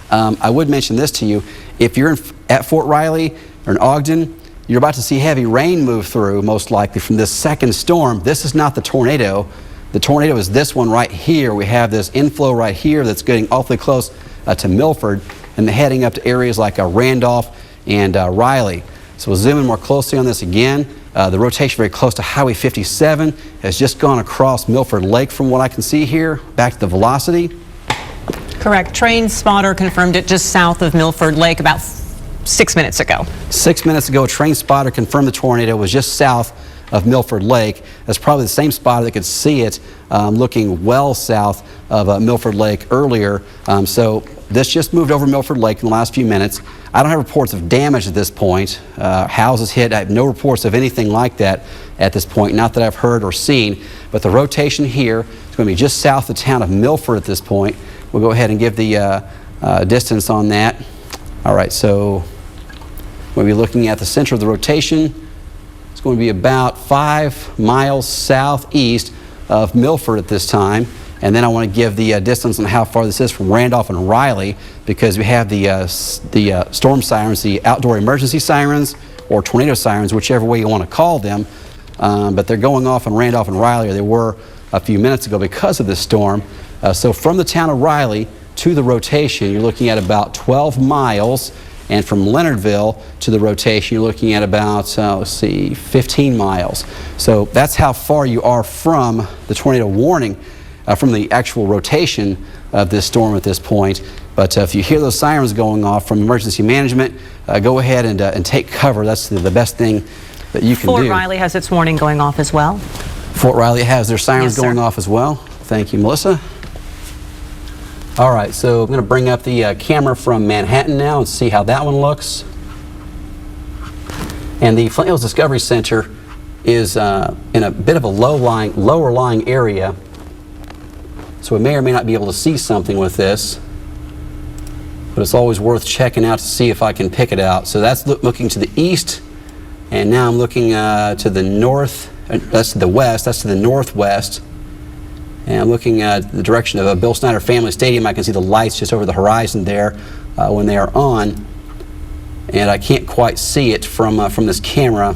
I would mention this to you. If you're at Fort Riley or in Ogden, you're about to see heavy rain move through, most likely from this second storm. This is not the tornado. The tornado is this one right here. We have this inflow right here that's getting awfully close to Milford and heading up to areas like Randolph and Riley. So we'll zoom in more closely on this again. The rotation very close to Highway 57 has just gone across Milford Lake from what I can see here, back to the velocity. Correct. Train spotter confirmed it just south of Milford Lake about 6 minutes ago. 6 minutes ago, a train spotter confirmed the tornado was just south of Milford Lake. That's probably the same spotter that could see it looking well south of Milford Lake earlier. So this just moved over Milford Lake in the last few minutes. I don't have reports of damage at this point. Houses hit. I have no reports of anything like that at this point, not that I've heard or seen. But the rotation here is going to be just south of the town of Milford at this point. We'll go ahead and give the distance on that. All right, so we'll be looking at the center of the rotation. It's going to be about 5 miles southeast of Milford at this time. And then I want to give the distance on how far this is from Randolph and Riley, because we have the storm sirens, the outdoor emergency sirens or tornado sirens, whichever way you want to call them. But they're going off in Randolph and Riley, or they were a few minutes ago because of this storm. So from the town of Riley to the rotation, you're looking at about 12 miles. And from Leonardville to the rotation, you're looking at about, 15 miles. So that's how far you are from the tornado warning, from the actual rotation of this storm at this point. But if you hear those sirens going off from emergency management, go ahead and take cover. That's the best thing that you can do. Fort Riley has its warning going off as well. Fort Riley has their sirens Yes, going sir. off as well. Thank you, Melissa. All right, so I'm going to bring up the camera from Manhattan now and see how that one looks. And the Flint Hills Discovery Center is in a bit of a lower lying area. So we may or may not be able to see something with this, but it's always worth checking out to see if I can pick it out. So that's looking to the east, and now I'm looking to the north. That's to the west. That's to the northwest. And I'm looking at the direction of Bill Snyder Family Stadium. I can see the lights just over the horizon there when they are on, and I can't quite see it from this camera.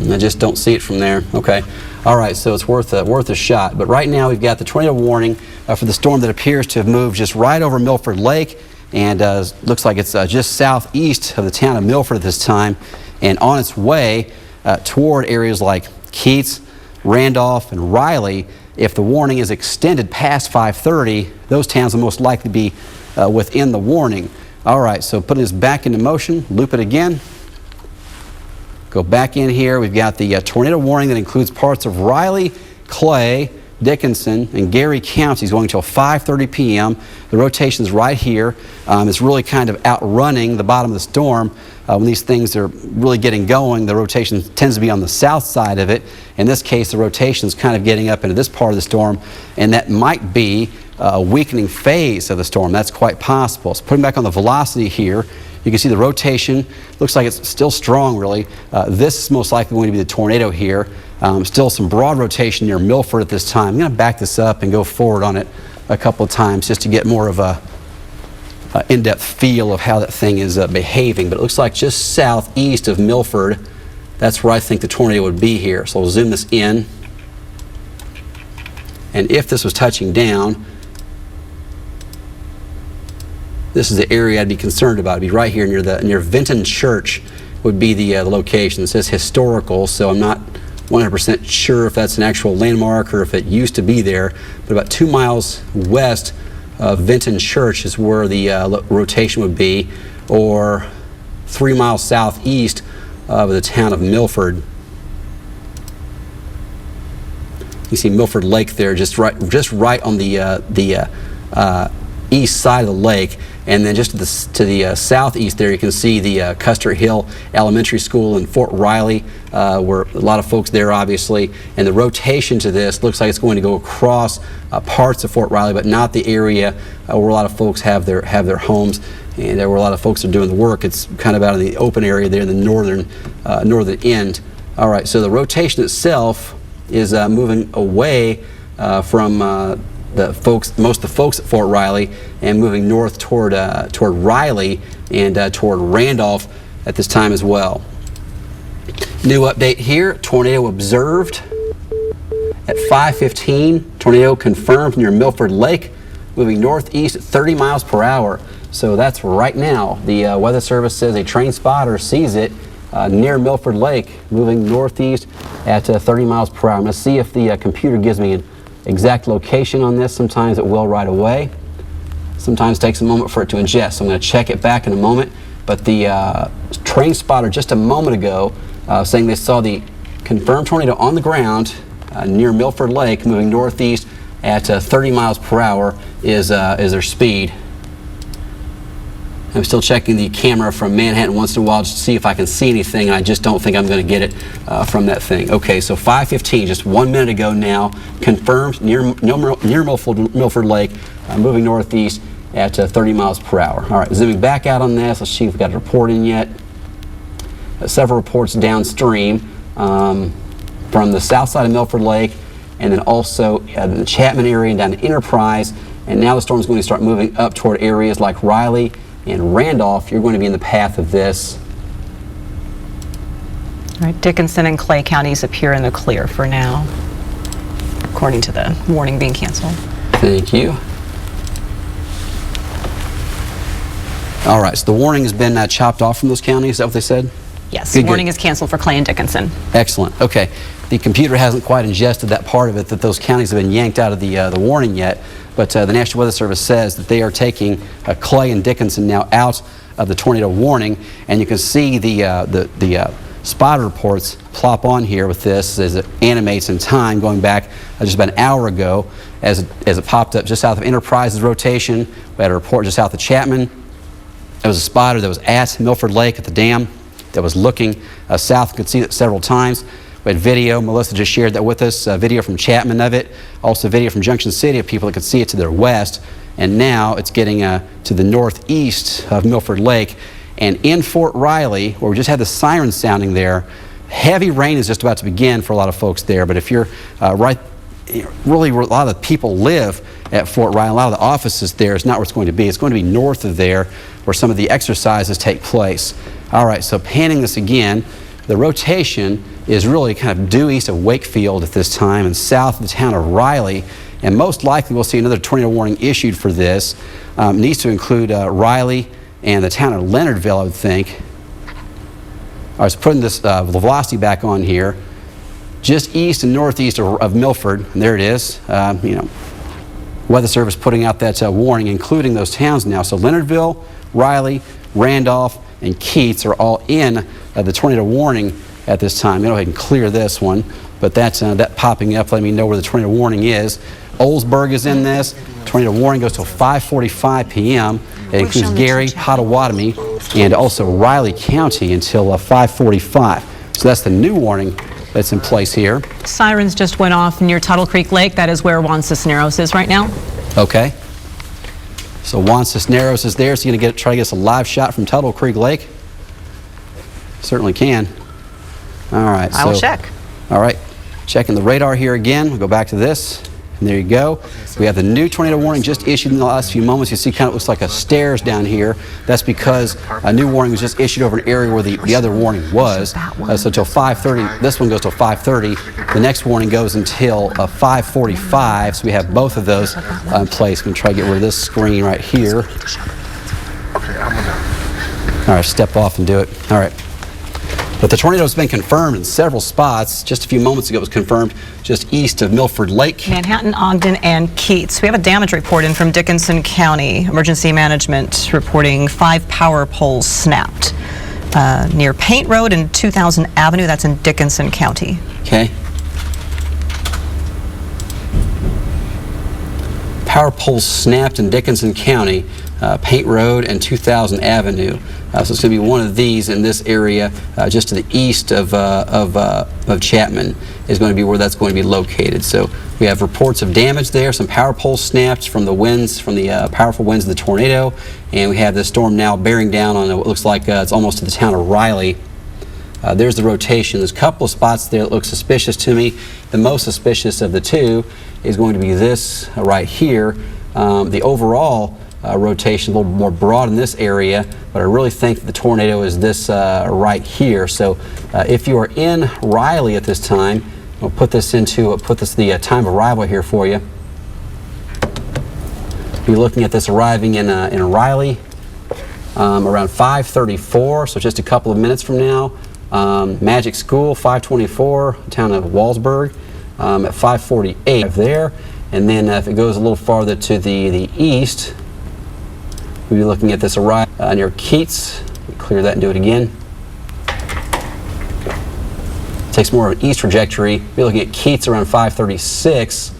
I just don't see it from there. Okay. All right, so it's worth a shot. But right now we've got the tornado warning for the storm that appears to have moved just right over Milford Lake, and looks like it's just southeast of the town of Milford at this time, and on its way toward areas like Keats, Randolph, and Riley. If the warning is extended past 5:30, those towns will most likely be within the warning. All right, so putting this back into motion, loop it again. Go back in here. We've got the tornado warning that includes parts of Riley, Clay, Dickinson, and Gary counties going until 5:30 p.m. The rotation's right here. It's really kind of outrunning the bottom of the storm. When these things are really getting going, the rotation tends to be on the south side of it. In this case, the rotation is kind of getting up into this part of the storm, and that might be a weakening phase of the storm. That's quite possible. So putting back on the velocity here, you can see the rotation. Looks like it's still strong, really. This is most likely going to be the tornado here. Still some broad rotation near Milford at this time. I'm going to back this up and go forward on it a couple of times just to get more of a in-depth feel of how that thing is behaving. But it looks like just southeast of Milford, that's where I think the tornado would be here. So I'll zoom this in. And if this was touching down, this is the area I'd be concerned about. It'd be right here near Vinton Church would be the location. It says historical, so I'm not 100% sure if that's an actual landmark or if it used to be there. But about 2 miles west of Vinton Church is where the rotation would be, or 3 miles southeast of the town of Milford. You see Milford Lake there, just right on the east side of the lake. And then just to the southeast there, you can see the Custer Hill Elementary School in Fort Riley, where a lot of folks there, obviously. And the rotation to this looks like it's going to go across parts of Fort Riley, but not the area where a lot of folks have their homes and where a lot of folks are doing the work. It's kind of out in the open area there in the northern end. All right, so the rotation itself is moving away from most of the folks at Fort Riley, and moving north toward Riley and toward Randolph at this time as well. New update here: tornado observed at 5:15. Tornado confirmed near Milford Lake, moving northeast at 30 miles per hour. So that's right now. The Weather Service says a train spotter sees it near Milford Lake, moving northeast at 30 miles per hour. I'm going to see if the computer gives me an exact location on this. Sometimes it will right away. Sometimes it takes a moment for it to ingest. So I'm going to check it back in a moment. But the train spotter just a moment ago saying they saw the confirmed tornado on the ground near Milford Lake, moving northeast at 30 miles per hour is their speed. I'm still checking the camera from Manhattan once in a while just to see if I can see anything, and I just don't think I'm going to get it from that thing. Okay, so 5:15, just 1 minute ago now, confirmed near Milford Lake, moving northeast at 30 miles per hour. All right, zooming back out on this, let's see if we've got a report in yet. Several reports downstream from the south side of Milford Lake, and then also the Chapman area and down to Enterprise. And now the storm is going to start moving up toward areas like Riley and Randolph. You're going to be in the path of this. All right, Dickinson and Clay counties appear in the clear for now, according to the warning being canceled. Thank you. All right, so the warning has been chopped off from those counties, is that what they said? Yes, Good, warning is canceled for Clay and Dickinson. Excellent. Okay. The computer hasn't quite ingested that part of it, that those counties have been yanked out of the warning yet, but the National Weather Service says that they are taking Clay and Dickinson now out of the tornado warning, and you can see the spotter reports plop on here with this as it animates in time going back just about an hour ago as it popped up just south of Enterprise's rotation. We had a report just south of Chapman. There was a spotter that was at Milford Lake at the dam that was looking south. You could see it several times. We had video. Melissa just shared that with us, video from Chapman of it. Also video from Junction City of people that could see it to their west. And now it's getting to the northeast of Milford Lake. And in Fort Riley, where we just had the sirens sounding there, heavy rain is just about to begin for a lot of folks there. But if you're really where a lot of the people live at Fort Riley, a lot of the offices there is not where it's going to be. It's going to be north of there where some of the exercises take place. All right, so panning this again, the rotation is really kind of due east of Wakefield at this time and south of the town of Riley. And most likely we'll see another tornado warning issued for this. Needs to include Riley and the town of Leonardville, I would think. All right, so putting this velocity back on here, just east and northeast of Milford, and there it is. Weather Service putting out that warning, including those towns now. So Leonardville, Riley, Randolph, and Keats are all in the tornado warning at this time. I'm going to go ahead and clear this one, but that's that popping up, letting me know where the tornado warning is. Oldsburg is in this. Tornado warning goes till 5:45 p.m. It includes Gary, Potawatomi, and also Riley County until 5:45. So that's the new warning that's in place here. Sirens just went off near Tuttle Creek Lake. That is where Juan Cisneros is right now. Okay. So Juan Cisneros is there. So you're going to try to get us a live shot from Tuttle Creek Lake? Certainly can. All right. I will check. All right. Checking the radar here again. We'll go back to this. And there you go. We have the new tornado warning just issued in the last few moments. You see kind of looks like a stairs down here. That's because a new warning was just issued over an area where the other warning was. So till 5:30. This one goes till 5:30. The next warning goes until 5:45. So we have both of those in place. I'm going to try to get rid of this screen right here. All right, step off and do it. All right. But the tornado has been confirmed in several spots. Just a few moments ago it was confirmed just east of Milford Lake. Manhattan, Ogden, and Keats. We have a damage report in from Dickinson County. Emergency Management reporting 5 power poles snapped near Paint Road and 2000 Avenue. That's in Dickinson County. Okay. Power poles snapped in Dickinson County, Paint Road and 2000 Avenue. So it's going to be one of these in this area, just to the east of Chapman is going to be where that's going to be located. So we have reports of damage there, some power poles snapped from the winds, from the powerful winds of the tornado, and we have this storm now bearing down on what looks like it's almost to the town of Riley. There's the rotation. There's a couple of spots there that look suspicious to me. The most suspicious of the two is going to be this right here. The overall rotation a little more broad in this area, but I really think that the tornado is this right here. So if you are in Riley at this time, we'll put this the time of arrival here for you. Be looking at this arriving in Riley around 5:34, so just a couple of minutes from now. Magic School 5:24, town of Walsburg at 5:48 there, and then if it goes a little farther to the east, we'll be looking at this arrive near Keats. Clear that and do it again. takes more of an east trajectory. We're looking at Keats around 536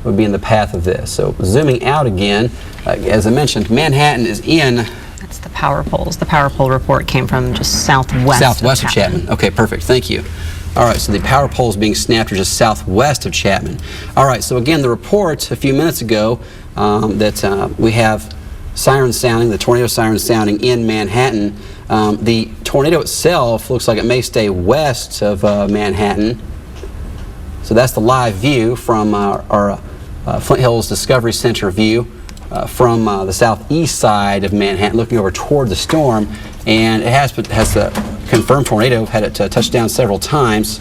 would be in the path of this. So zooming out again, as I mentioned, Manhattan is in... That's the power poles. The power pole report came from just southwest of Chapman. Okay, perfect. Thank you. All right, so the power poles being snapped are just southwest of Chapman. All right, so again, the report a few minutes ago that we have sirens sounding, the tornado sirens sounding in Manhattan. The tornado itself looks like it may stay west of Manhattan. So that's the live view from our Flint Hills Discovery Center view from the southeast side of Manhattan, looking over toward the storm. And it has a confirmed tornado, had it touch down several times.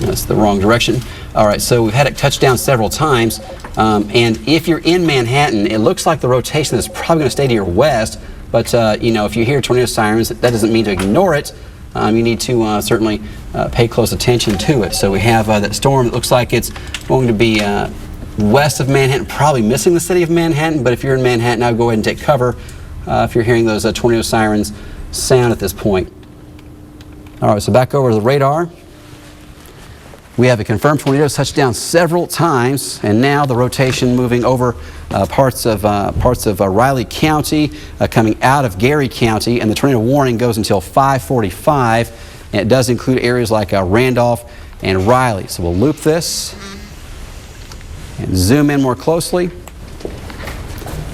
That's the wrong direction. All right, so we've had it touch down several times. And if you're in Manhattan, it looks like the rotation is probably going to stay to your west. But, you know, if you hear tornado sirens, that doesn't mean to ignore it. You need to certainly pay close attention to it. So we have that storm that looks like it's going to be west of Manhattan, probably missing the city of Manhattan. But if you're in Manhattan, now go ahead and take cover if you're hearing those tornado sirens sound at this point. All right, so back over to the radar. We have a confirmed tornado touched down several times, and now the rotation moving over parts of Riley County, coming out of Gary County, and the tornado warning goes until 5:45, and it does include areas like Randolph and Riley. So we'll loop this and zoom in more closely.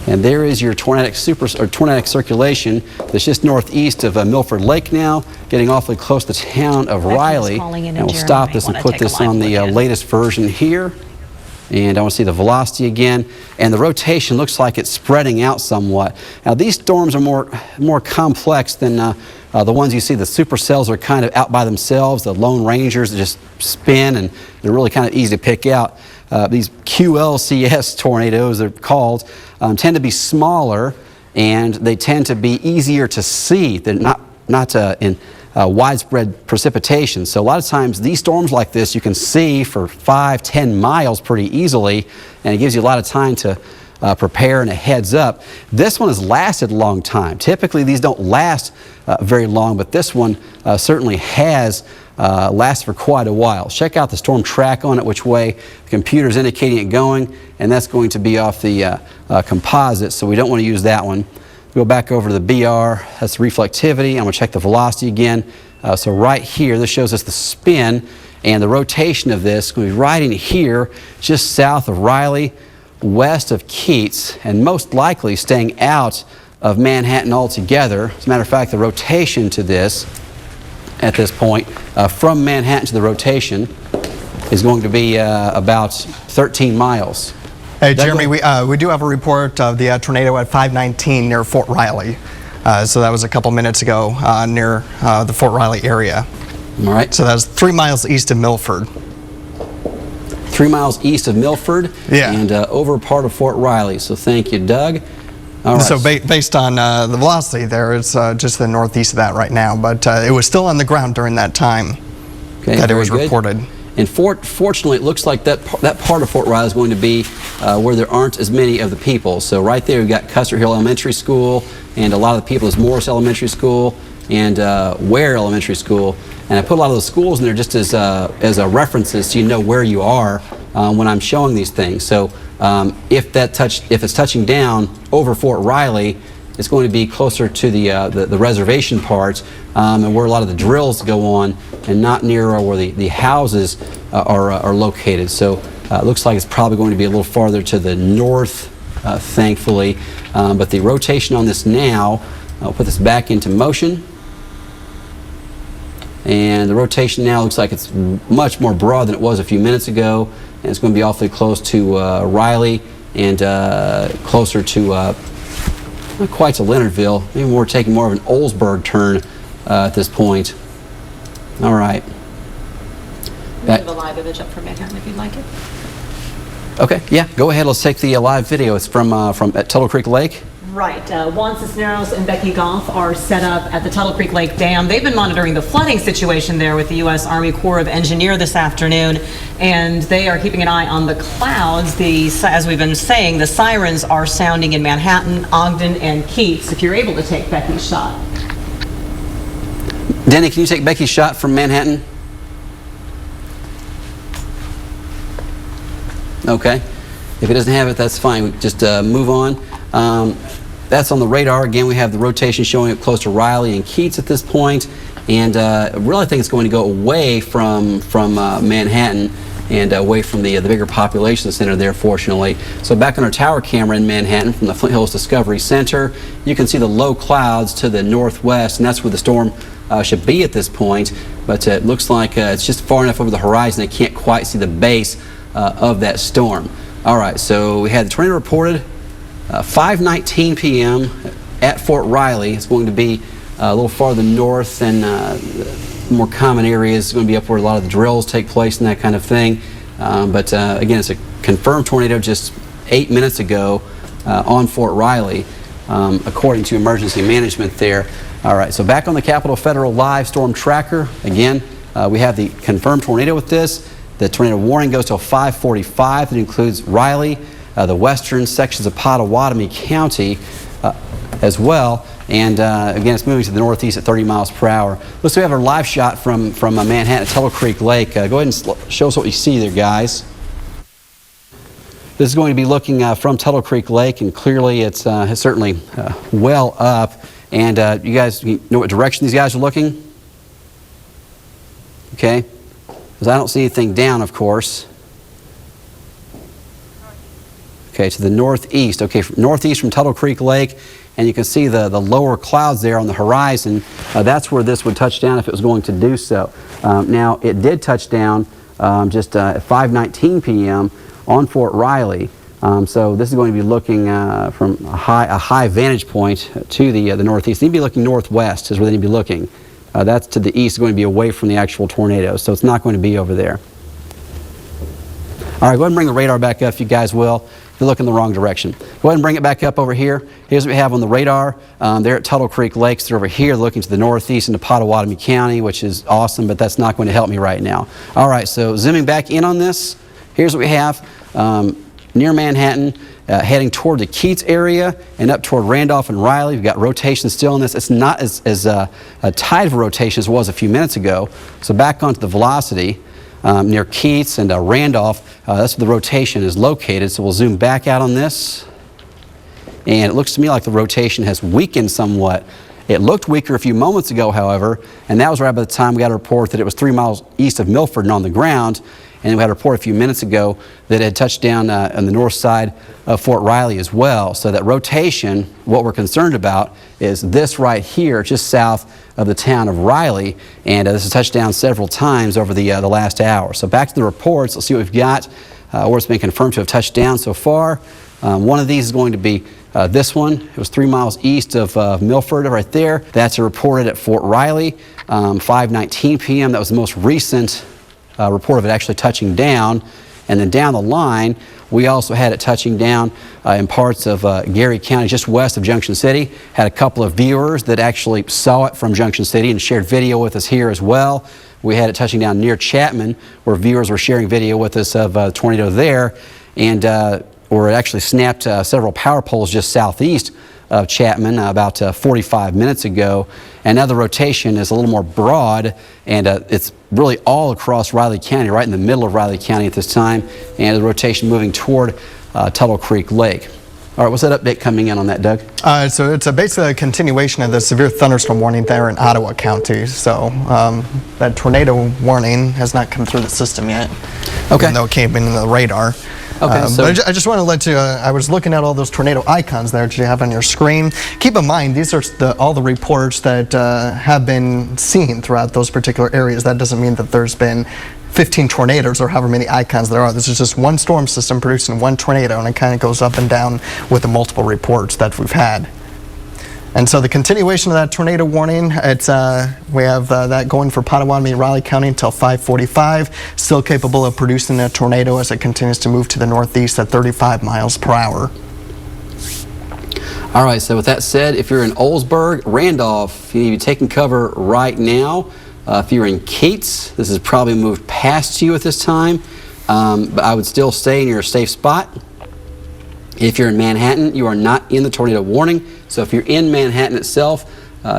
And there is your tornadic circulation that's just northeast of Milford Lake now, getting awfully close to the town of Riley. And we'll stop this and put this on the latest version here. And I want to see the velocity again. And the rotation looks like it's spreading out somewhat. Now these storms are more complex than the ones you see. The supercells are kind of out by themselves. The Lone Rangers just spin, and they're really kind of easy to pick out. These QLCS tornadoes, they're called, tend to be smaller, and they tend to be easier to see. They're not in widespread precipitation. So a lot of times these storms like this you can see for 5-10 miles pretty easily, and it gives you a lot of time to prepare and a heads up. This one has lasted a long time. Typically these don't last very long, but this one certainly has lasted for quite a while. Check out the storm track on it, which way the computer's indicating it going, and that's going to be off the composite, so we don't want to use that one. Go back over to the BR, that's reflectivity. I'm going to check the velocity again. So right here, this shows us the spin, and the rotation of this is going to be right in here, just south of Riley, west of Keats, and most likely staying out of Manhattan altogether. As a matter of fact, the rotation to this, at this point, from Manhattan to the rotation, is going to be about 13 miles. Hey, Jeremy, we do have a report of the tornado at 519 near Fort Riley. So that was a couple minutes ago near the Fort Riley area. All right. So that was 3 miles east of Milford. 3 miles east of Milford, yeah, and over part of Fort Riley. So thank you, Doug. All right. So based on the velocity there, it's just the northeast of that right now, but it was still on the ground during that time that it was reported. And fortunately, it looks like that part of Fort Riley is going to be where there aren't as many of the people. So right there, we've got Custer Hill Elementary School, and a lot of the people is Morris Elementary School and Ware Elementary School. And I put a lot of those schools in there just as references, so you know where you are when I'm showing these things. So if it's touching down over Fort Riley, it's going to be closer to the reservation part, and where a lot of the drills go on, and not near where the houses are located. So it looks like it's probably going to be a little farther to the north, thankfully. But the rotation on this now, I'll put this back into motion. And the rotation now looks like it's much more broad than it was a few minutes ago. And it's going to be awfully close to Riley and closer to not quite to Leonardville. Maybe we're taking more of an Oldsburg turn at this point. All right. We have a live image up from Manhattan if you'd like it. Okay, yeah, go ahead. Let's take the live video. It's from at Tuttle Creek Lake. Right. Juan Cisneros and Becky Goff are set up at the Tuttle Creek Lake Dam. They've been monitoring the flooding situation there with the U.S. Army Corps of Engineers this afternoon, and they are keeping an eye on the clouds. As we've been saying, the sirens are sounding in Manhattan, Ogden, and Keats. If you're able to take Becky's shot. Denny, can you take Becky's shot from Manhattan? Okay. If it doesn't have it, that's fine. We just move on. That's on the radar. Again, we have the rotation showing up close to Riley and Keats at this point. And really, I think it's going to go away from Manhattan and away from the bigger population center there, fortunately. So back on our tower camera in Manhattan from the Flint Hills Discovery Center, you can see the low clouds to the northwest, and that's where the storm should be at this point. But it looks like it's just far enough over the horizon they can't quite see the base of that storm. All right, so we had the tornado reported 5:19 p.m. at Fort Riley. It's going to be a little farther north and more common areas. It's going to be up where a lot of the drills take place and that kind of thing. But again, it's a confirmed tornado just 8 minutes ago on Fort Riley, according to emergency management there. All right, so back on the Capitol Federal Live Storm Tracker. Again, we have the confirmed tornado with this. The tornado warning goes till 5:45. It includes Riley, the western sections of Pottawatomie County as well. And again, it's moving to the northeast at 30 miles per hour. Let's have our live shot from Manhattan at Tuttle Creek Lake. Go ahead and show us what you see there, guys. This is going to be looking from Tuttle Creek Lake, and clearly it's certainly well up. And you guys know what direction these guys are looking? Okay. Because I don't see anything down, of course. Okay, to the northeast. Okay, northeast from Tuttle Creek Lake, and you can see the lower clouds there on the horizon. That's where this would touch down if it was going to do so. Now, it did touch down just at 5:19 p.m. on Fort Riley. So this is going to be looking from a high vantage point to the northeast. They need to be looking northwest is where they need to be looking. That's to the east, going to be away from the actual tornado, so it's not going to be over there. All right, go ahead and bring the radar back up if you guys will. You're looking the wrong direction. Go ahead and bring it back up over here. Here's what we have on the radar. They're at Tuttle Creek Lakes. They're over here looking to the northeast into Pottawatomie County, which is awesome, but that's not going to help me right now. All right, so zooming back in on this, here's what we have. Near Manhattan, heading toward the Keats area and up toward Randolph and Riley. We've got rotation still in this. It's not as tight of a rotation as it was a few minutes ago. So back onto the velocity near Keats and Randolph, that's where the rotation is located. So we'll zoom back out on this. And it looks to me like the rotation has weakened somewhat. It looked weaker a few moments ago, however, and that was right by the time we got a report that it was 3 miles east of Milford and on the ground. And we had a report a few minutes ago that it had touched down on the north side of Fort Riley as well. So that rotation, what we're concerned about is this right here, just south of the town of Riley. And this has touched down several times over the last hour. So back to the reports. Let's see what we've got, where it's been confirmed to have touched down so far. One of these is going to be this one. It was 3 miles east of Milford right there. That's reported at Fort Riley, 5:19 p.m. That was the most recent report of it actually touching down. And then down the line, we also had it touching down in parts of Geary County, just west of Junction City. Had a couple of viewers that actually saw it from Junction City and shared video with us here as well. We had it touching down near Chapman, where viewers were sharing video with us of a tornado there. And where it actually snapped several power poles just southeast of Chapman about 45 minutes ago. And now the rotation is a little more broad, and it's really all across Riley County, right in the middle of Riley County at this time, and the rotation moving toward Tuttle Creek Lake. All right, what's that update coming in on that, Doug? So it's basically a continuation of the severe thunderstorm warning there in Ottawa County. So that tornado warning has not come through the system yet, Okay. even though it came in the radar. Okay, so but I just want to let you, I was looking at all those tornado icons there that you have on your screen. Keep in mind, these are all the reports that have been seen throughout those particular areas. That doesn't mean that there's been 15 tornadoes or however many icons there are. This is just one storm system producing one tornado, and it kind of goes up and down with the multiple reports that we've had. And so the continuation of that tornado warning, it's we have that going for Pottawatomie and Riley County until 5:45, still capable of producing a tornado as it continues to move to the northeast at 35 miles per hour. All right, so with that said, if you're in Oldsburg, Randolph, you need to be taking cover right now. If you're in Keats, this has probably moved past you at this time, but I would still stay in your safe spot. If you're in Manhattan, you are not in the tornado warning. So if you're in Manhattan itself,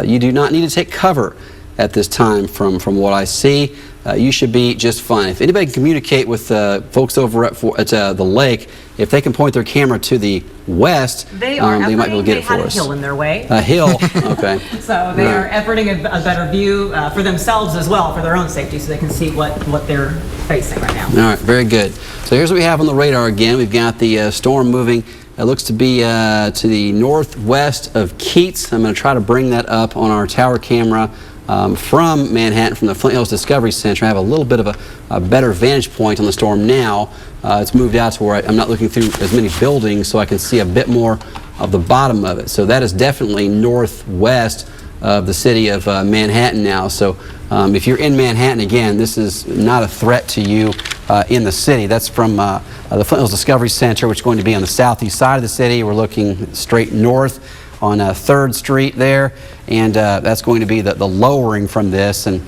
you do not need to take cover. at this time from what I see. You should be just fine. If anybody can communicate with folks over at the lake, if they can point their camera to the west, They are they might be able to get it for They had us. a hill in their way. A hill, okay. So they are efforting a better view for themselves as well, for their own safety, so they can see what they're facing right now. All right, very good. So here's what we have on the radar again. We've got the storm moving. It looks to be to the northwest of Keats. I'm going to try to bring that up on our tower camera from Manhattan, from the Flint Hills Discovery Center. I have a little bit of a better vantage point on the storm now. It's moved out to where I'm not looking through as many buildings, so I can see a bit more of the bottom of it. So that is definitely northwest of the city of Manhattan now. So if you're in Manhattan, again, this is not a threat to you in the city. That's from the Flint Hills Discovery Center, which is going to be on the southeast side of the city. We're looking straight north on 3rd Street there, and that's going to be the lowering from this. And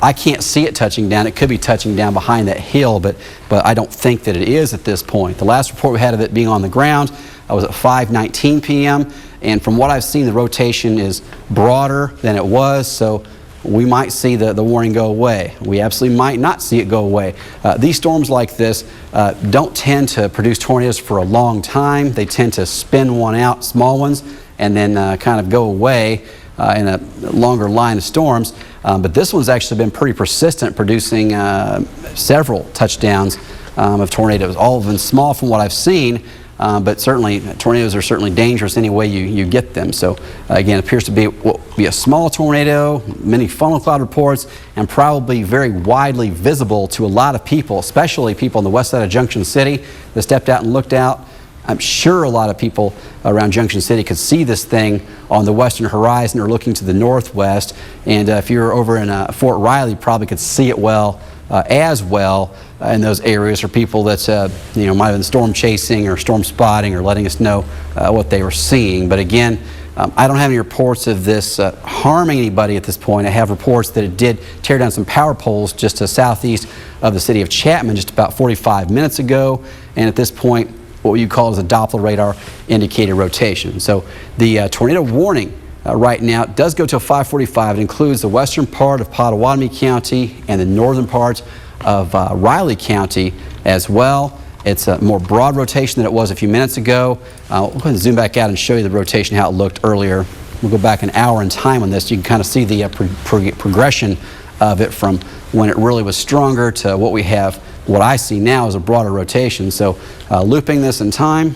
I can't see it touching down. It could be touching down behind that hill, but I don't think that it is at this point. The last report we had of it being on the ground was at 5:19 p.m., and from what I've seen, the rotation is broader than it was, so we might see the warning go away. We absolutely might not see it go away. These storms like this don't tend to produce tornadoes for a long time. They tend to spin one out, small ones, and then kind of go away in a longer line of storms. But this one's actually been pretty persistent, producing several touchdowns of tornadoes. All of them small from what I've seen, but certainly tornadoes are certainly dangerous any way you get them. So again, it appears to be a small tornado, many funnel cloud reports, and probably very widely visible to a lot of people, especially people on the west side of Junction City that stepped out and looked out. I'm sure a lot of people around Junction City could see this thing on the western horizon or looking to the northwest. And if you're over in Fort Riley, you probably could see it well as well in those areas for people that might have been storm chasing or storm spotting or letting us know what they were seeing. But again, I don't have any reports of this harming anybody at this point. I have reports that it did tear down some power poles just to southeast of the city of Chapman just about 45 minutes ago. And at this point, what you call as a Doppler radar indicated rotation. So the tornado warning right now does go till 5:45. It includes the western part of Pottawatomie County and the northern part of Riley County as well. It's a more broad rotation than it was a few minutes ago. We'll go ahead and zoom back out and show you the rotation, how it looked earlier. We'll go back an hour in time on this. You can kind of see the progression of it from when it really was stronger to what we have. What I see now is a broader rotation. So looping this in time,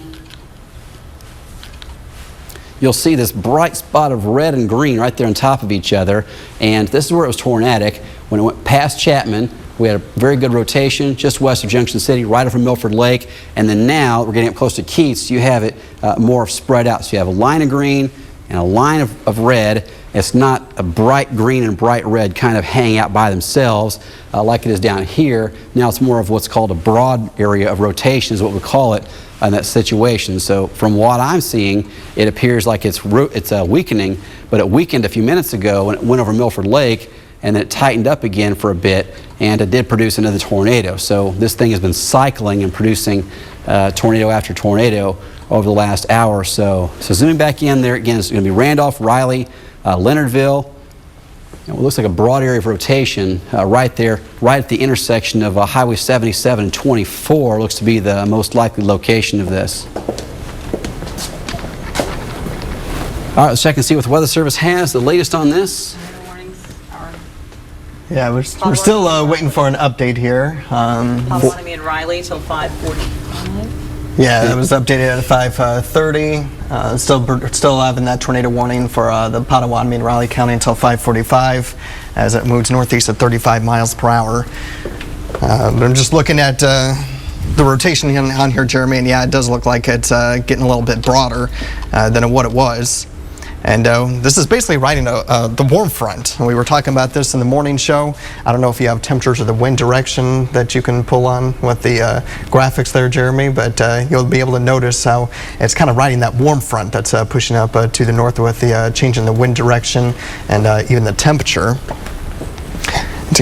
you'll see this bright spot of red and green right there on top of each other. And this is where it was tornadic. When it went past Chapman, we had a very good rotation just west of Junction City, right over Milford Lake. And then now we're getting up close to Keats. You have it more spread out. So you have a line of green and a line of red. It's not a bright green and bright red kind of hanging out by themselves like it is down here. Now it's more of what's called a broad area of rotation is what we call it in that situation. So from what I'm seeing, it appears like it's weakening, but it weakened a few minutes ago when it went over Milford Lake, and then it tightened up again for a bit, and it did produce another tornado. So this thing has been cycling and producing tornado after tornado over the last hour or so. So zooming back in there again, it's going to be Randolph, Riley, Leonardville. It looks like a broad area of rotation right there, right at the intersection of Highway 77 and 24 looks to be the most likely location of this. All right, let's check and see what the Weather Service has, the latest on this. Yeah, we're still waiting for an update here. Pottawatomie and Riley till 5:45. Yeah, that was updated at 5:30. Still having that tornado warning for the Pottawatomie and Riley County until 5:45 as it moves northeast at 35 miles per hour. But I'm just looking at the rotation on here, Jeremy, and yeah, it does look like it's getting a little bit broader than what it was. And this is basically riding the warm front. We were talking about this in the morning show. I don't know if you have temperatures or the wind direction that you can pull on with the graphics there, Jeremy, but you'll be able to notice how it's kind of riding that warm front that's pushing up to the north with the change in the wind direction and even the temperature.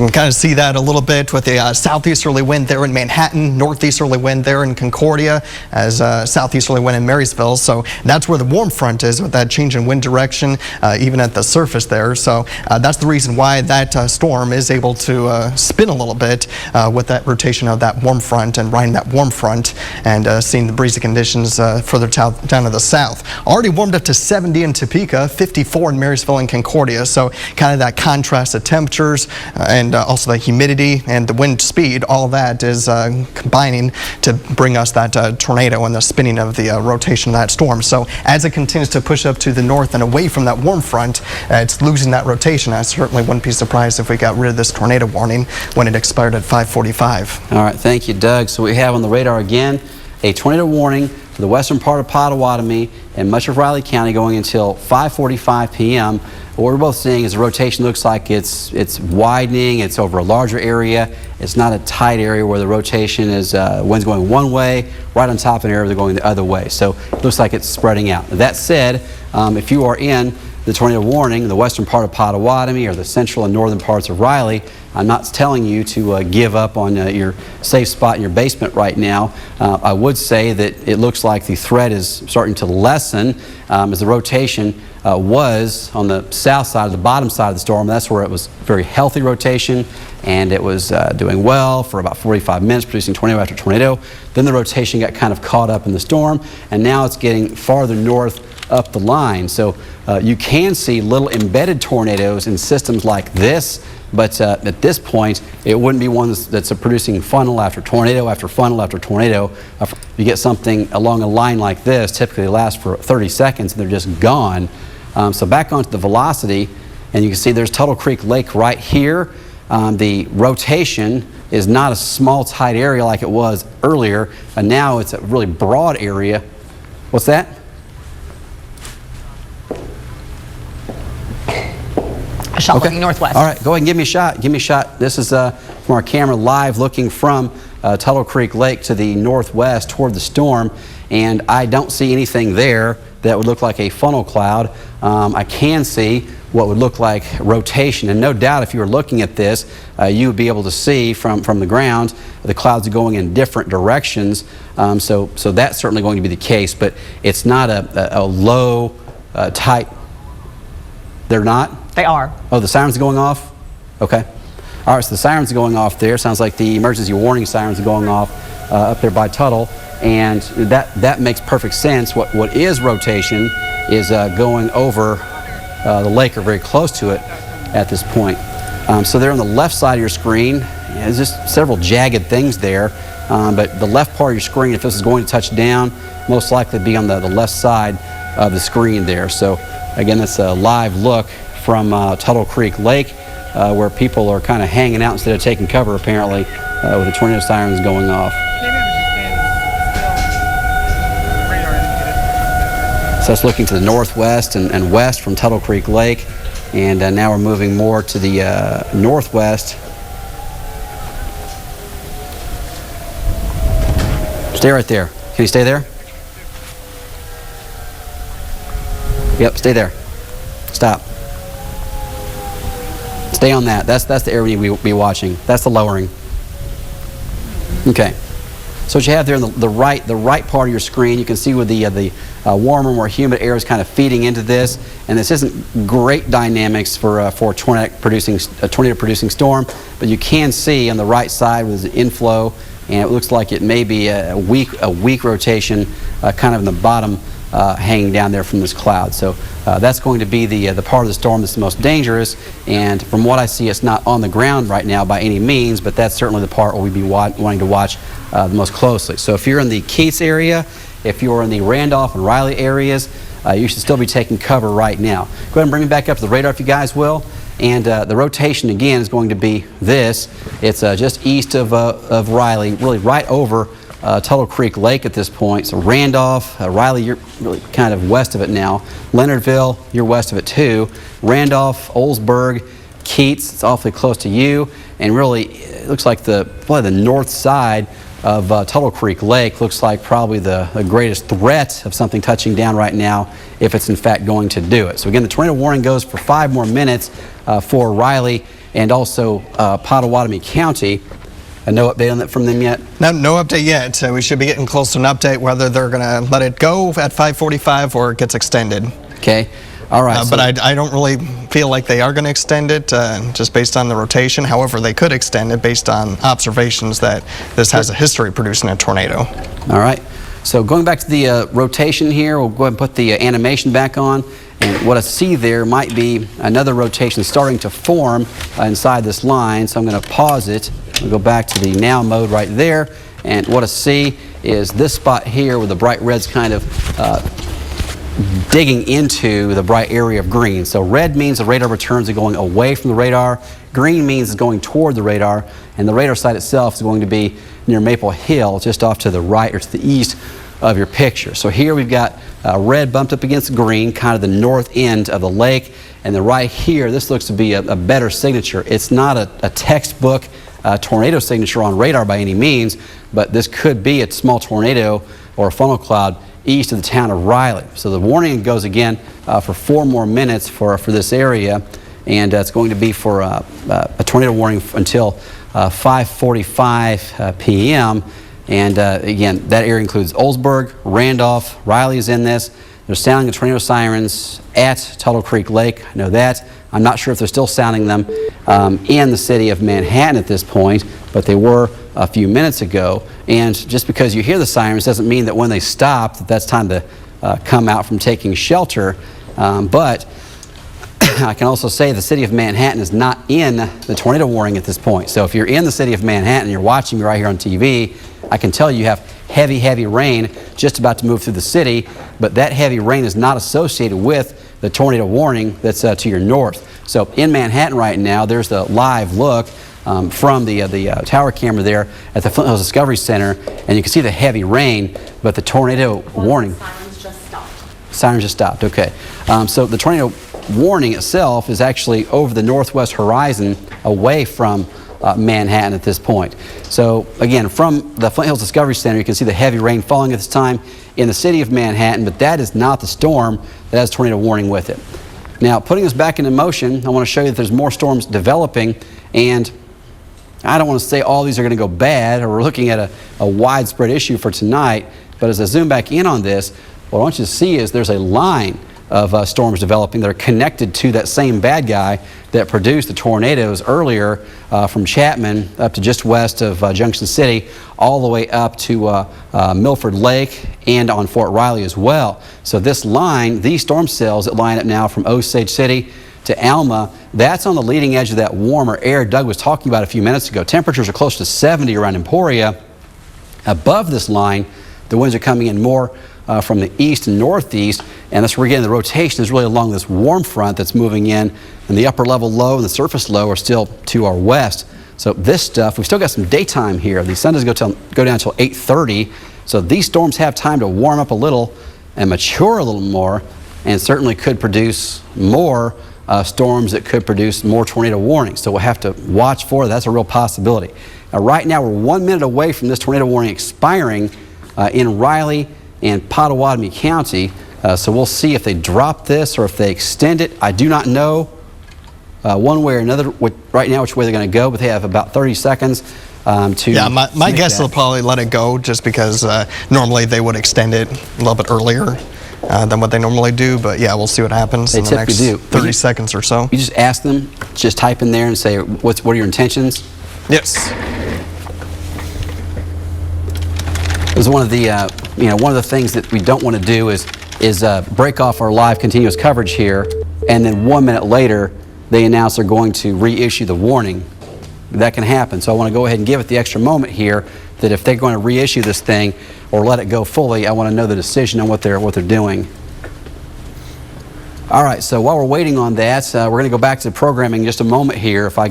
can kind of see that a little bit with the southeasterly wind there in Manhattan, northeasterly wind there in Concordia, as southeasterly wind in Marysville. So that's where the warm front is with that change in wind direction, even at the surface there. So that's the reason why that storm is able to spin a little bit with that rotation of that warm front and riding that warm front and seeing the breezy conditions further down to the south. Already warmed up to 70 in Topeka, 54 in Marysville and Concordia. So kind of that contrast of temperatures and also the humidity and the wind speed, all that is combining to bring us that tornado and the spinning of the rotation of that storm. So as it continues to push up to the north and away from that warm front, it's losing that rotation. I certainly wouldn't be surprised if we got rid of this tornado warning when it expired at 5:45. All right, thank you, Doug. So we have on the radar again a tornado warning for the western part of Potawatomi and much of Riley County going until 5:45 p.m. What we're both seeing is the rotation looks like it's widening. It's over a larger area. It's not a tight area where the rotation is wind's going one way, right on top of an area they're going the other way. So it looks like it's spreading out. That said, if you are in the tornado warning, the western part of Potawatomi or the central and northern parts of Riley, I'm not telling you to give up on your safe spot in your basement right now. I would say that it looks like the threat is starting to lessen as the rotation was on the south side, the bottom side of the storm. That's where it was very healthy rotation, and it was doing well for about 45 minutes, producing tornado after tornado. Then the rotation got kind of caught up in the storm, and now it's getting farther north up the line. So you can see little embedded tornadoes in systems like this, but at this point, it wouldn't be one that's producing funnel after tornado after funnel after tornado. You get something along a line like this, typically it lasts for 30 seconds, and they're just gone. So back onto the velocity, and you can see there's Tuttle Creek Lake right here. The rotation is not a small, tight area like it was earlier, and now it's a really broad area. What's that? A shot looking northwest. All right, go ahead and give me a shot. Give me a shot. This is from our camera live looking from Tuttle Creek Lake to the northwest toward the storm, and I don't see anything there that would look like a funnel cloud. I can see what would look like rotation, and no doubt if you were looking at this, you would be able to see from the ground the clouds are going in different directions. So that's certainly going to be the case, but it's not a low, tight. They're not? They are. Oh, the sirens are going off? Okay. All right, so the sirens are going off there. Sounds like the emergency warning sirens are going off up there by Tuttle, and that makes perfect sense. What is rotation is going over the lake or very close to it at this point. So there on the left side of your screen, there's just several jagged things there, but the left part of your screen, if this is going to touch down, most likely be on the left side of the screen there. So again, that's a live look from Tuttle Creek Lake, where people are kind of hanging out instead of taking cover, apparently, with the tornado sirens going off. So that's looking to the northwest and west from Tuttle Creek Lake, and now we're moving more to the northwest. Stay right there. Can you stay there? Yep, stay there. Stop. Stay on that. That's the area we'll be watching. That's the lowering. Okay. So what you have there on the right part of your screen, you can see with the warmer, more humid air is kind of feeding into this, and this isn't great dynamics for a tornado-producing storm, but you can see on the right side with the inflow, and it looks like it may be a weak rotation, kind of in the bottom, hanging down there from this cloud. So that's going to be the part of the storm that's the most dangerous, and from what I see, it's not on the ground right now by any means, but that's certainly the part where we'd be wanting to watch the most closely. So if you're in the Keats area, if you're in the Randolph and Riley areas, you should still be taking cover right now. Go ahead and bring me back up to the radar if you guys will. And the rotation again is going to be this. It's just east of Riley, really right over Tuttle Creek Lake at this point. So Randolph, Riley, you're really kind of west of it now. Leonardville, you're west of it too. Randolph, Oldsburg, Keats, it's awfully close to you. And really, it looks like probably the north side of Tuttle Creek Lake looks like probably the greatest threat of something touching down right now, if it's in fact going to do it. So again, the tornado warning goes for 5 more minutes for Riley and also Pottawatomie County. No update on that from them yet? No update yet. We should be getting close to an update whether they're going to let it go at 5:45 or it gets extended. Okay. All right. But I don't really feel like they are going to extend it just based on the rotation. However, they could extend it based on observations that this has a history of producing a tornado. All right. So going back to the rotation here, we'll go ahead and put the animation back on. And what I see there might be another rotation starting to form inside this line. So I'm going to pause it. We'll go back to the now mode right there. And what I see is this spot here where the bright red's kind of digging into the bright area of green. So red means the radar returns are going away from the radar. Green means it's going toward the radar. And the radar site itself is going to be near Maple Hill, just off to the right or to the east of your picture. So here we've got red bumped up against green, kind of the north end of the lake. And then right here, this looks to be a better signature. It's not a textbook tornado signature on radar by any means, but this could be a small tornado or a funnel cloud east of the town of Riley. So the warning goes again for 4 more minutes for this area, and it's going to be for a tornado warning until 5:45 p.m. And again, that area includes Oldsburg, Randolph, Riley is in this. They're sounding the tornado sirens at Tuttle Creek Lake. I know that. I'm not sure if they're still sounding them in the city of Manhattan at this point, but they were a few minutes ago. And just because you hear the sirens doesn't mean that when they stop that that's time to come out from taking shelter. But I can also say the city of Manhattan is not in the tornado warning at this point. So if you're in the city of Manhattan, you're watching me right here on TV, I can tell you have heavy, heavy rain just about to move through the city, but that heavy rain is not associated with the tornado warning that's to your north. So in Manhattan right now, there's the live look from the tower camera there at the Flint Hills Discovery Center, and you can see the heavy rain, but the tornado warning. Sirens just stopped. Sirens just stopped, okay. So the tornado warning itself is actually over the northwest horizon away from Manhattan at this point. So again, from the Flint Hills Discovery Center, you can see the heavy rain falling at this time in the city of Manhattan, but that is not the storm that has tornado warning with it. Now, putting us back into motion, I want to show you that there's more storms developing, and I don't want to say all these are going to go bad, or we're looking at a widespread issue for tonight, but as I zoom back in on this, what I want you to see is there's a line of storms developing that are connected to that same bad guy that produced the tornadoes earlier from Chapman up to just west of Junction City, all the way up to Milford Lake and on Fort Riley as well. So this line, these storm cells that line up now from Osage City to Alma, that's on the leading edge of that warmer air Doug was talking about a few minutes ago. Temperatures are close to 70 around Emporia. Above this line, the winds are coming in more from the east and northeast, and that's where again the rotation is really along this warm front that's moving in, and the upper level low and the surface low are still to our west. So this stuff, we've still got some daytime here. The sun doesn't go down until 8:30, so these storms have time to warm up a little and mature a little more, and certainly could produce more storms that could produce more tornado warnings. So we'll have to watch for that. That's a real possibility. Now, right now, we're 1 minute away from this tornado warning expiring in Riley and Pottawatomie County. So we'll see if they drop this or if they extend it. I do not know one way or another right now which way they're going to go, but they have about 30 seconds to... Yeah, my guess they'll probably let it go just because normally they would extend it a little bit earlier than what they normally do. But yeah, we'll see what happens in the next 30 seconds or so. You just ask them, just type in there and say, what are your intentions? Yes. It was one of the one of the things that we don't want to do is break off our live continuous coverage here, and then 1 minute later they announce they're going to reissue the warning. That can happen. So I want to go ahead and give it the extra moment here that if they're going to reissue this thing or let it go fully, I want to know the decision on what they're doing. All right, so while we're waiting on that, we're going to go back to programming in just a moment here if I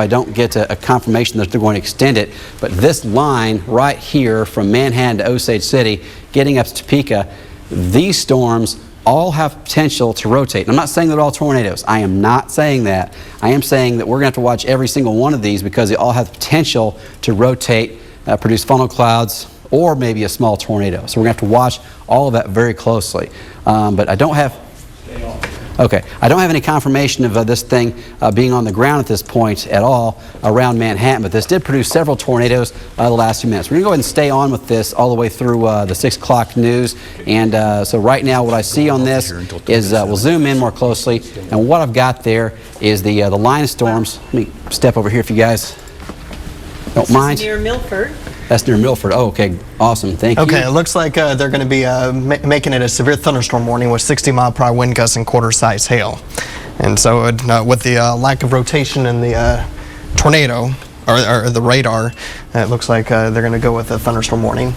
don't get a confirmation that they're going to extend it. But this line right here from Manhattan to Osage City, getting up to Topeka, these storms all have potential to rotate. I'm not saying they're all tornadoes. I am not saying that. I am saying that we're going to have to watch every single one of these because they all have the potential to rotate, produce funnel clouds, or maybe a small tornado. So we're going to have to watch all of that very closely. But I don't have... Okay, I don't have any confirmation of this thing being on the ground at this point at all around Manhattan, but this did produce several tornadoes the last few minutes. We're going to go ahead and stay on with this all the way through the 6 o'clock news. And so right now what I see on this is, we'll zoom in more closely, and what I've got there is the line of storms. Let me step over here if you guys don't mind. Near Milford. That's near Milford. Oh, okay. Awesome. Thank you. Okay, it looks like they're going to be making it a severe thunderstorm warning with 60-mile-per-hour wind gusts and quarter-size hail. And so with the lack of rotation in the tornado, or the radar, it looks like they're going to go with a thunderstorm warning.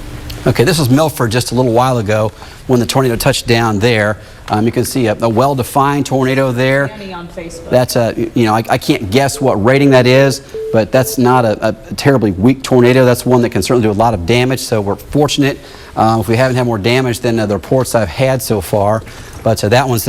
Okay, this was Milford just a little while ago when the tornado touched down there. You can see a well-defined tornado there. On Facebook. That's I can't guess what rating that is, but that's not a terribly weak tornado. That's one that can certainly do a lot of damage, so we're fortunate if we haven't had more damage than the reports I've had so far. But that one's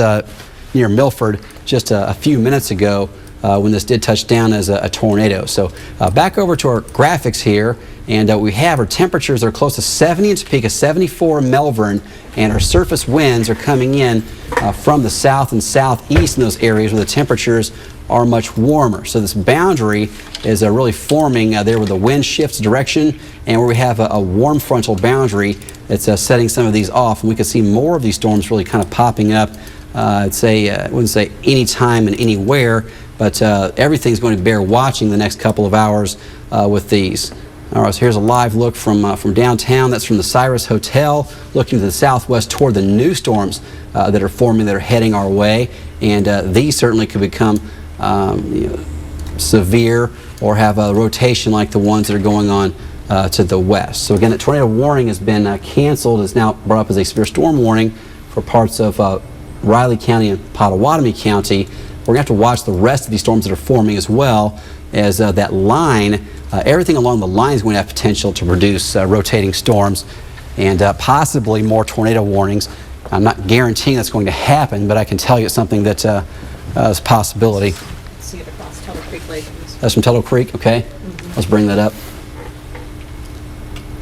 near Milford just a few minutes ago when this did touch down as a tornado. So back over to our graphics here, and we have our temperatures are close to 70 in Topeka, 74 in Melbourne, and our surface winds are coming in from the south and southeast in those areas where the temperatures are much warmer. So this boundary is really forming there where the wind shifts direction and where we have a warm frontal boundary that's setting some of these off. And we can see more of these storms really kind of popping up. I wouldn't say any time and anywhere, but everything's going to bear watching the next couple of hours with these. All right, so here's a live look from downtown. That's from the Sirens Hotel, looking to the southwest toward the new storms that are forming, that are heading our way. And these certainly could become severe or have a rotation like the ones that are going on to the west. So again, the tornado warning has been canceled. It's now brought up as a severe storm warning for parts of Riley County and Pottawatomie County. We're going to have to watch the rest of these storms that are forming as well, as that line, everything along the line is going to have potential to produce rotating storms and possibly more tornado warnings. I'm not guaranteeing that's going to happen, but I can tell you it's something that is a possibility. See it across Tuttle Creek Lake. That's from Tuttle Creek? Okay. Let's bring that up.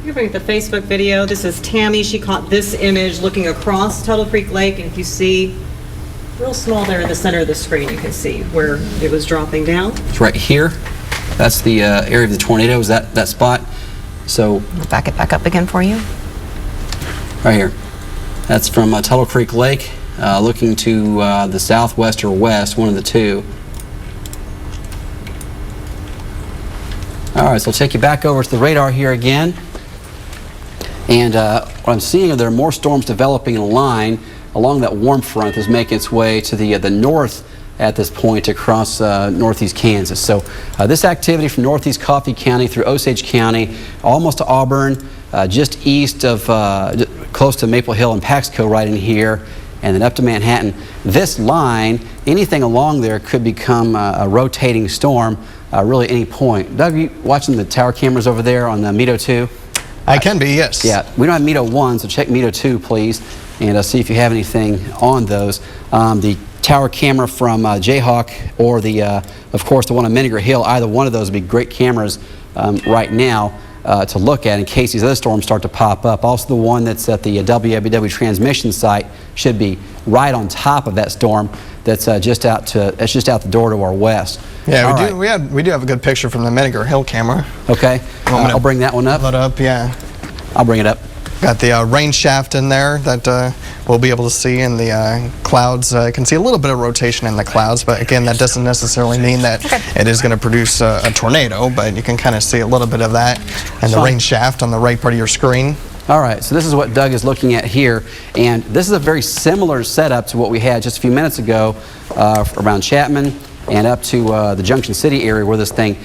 You're bringing the Facebook video. This is Tammy. She caught this image looking across Tuttle Creek Lake, and if you see real small there in the center of the screen, you can see where it was dropping down. It's right here. That's the area of the tornado, is that spot. So I'll back it back up again for you. right here. That's from Tuttle Creek Lake, looking to the southwest or west, one of the two. All right, so I'll take you back over to the radar here again. And what I'm seeing are there are more storms developing in a line along that warm front that's making its way to the north at this point across northeast Kansas. So this activity from northeast Coffee County through Osage County, almost to Auburn, just east of, close to Maple Hill and Paxco right in here, and then up to Manhattan. This line, anything along there could become a rotating storm really at any point. Doug, are you watching the tower cameras over there on the Mito 2? I can be, yes. Yeah, we don't have Mito 1, so check Mito 2, please, and see if you have anything on those. The tower camera from Jayhawk or of course, the one on Menninger Hill, either one of those would be great cameras right now to look at in case these other storms start to pop up. Also, the one that's at the WIBW transmission site should be right on top of that storm that's just out the door to our west. Yeah, we do have a good picture from the Menninger Hill camera. Okay, I'll bring that one up. Pull it up, yeah. I'll bring it up. Got the rain shaft in there that we'll be able to see in the clouds. You can see a little bit of rotation in the clouds, but again, that doesn't necessarily mean that it is going to produce a tornado, but you can kind of see a little bit of that and the rain shaft on the right part of your screen. All right, so this is what Doug is looking at here, and this is a very similar setup to what we had just a few minutes ago around Chapman and up to the Junction City area where this thing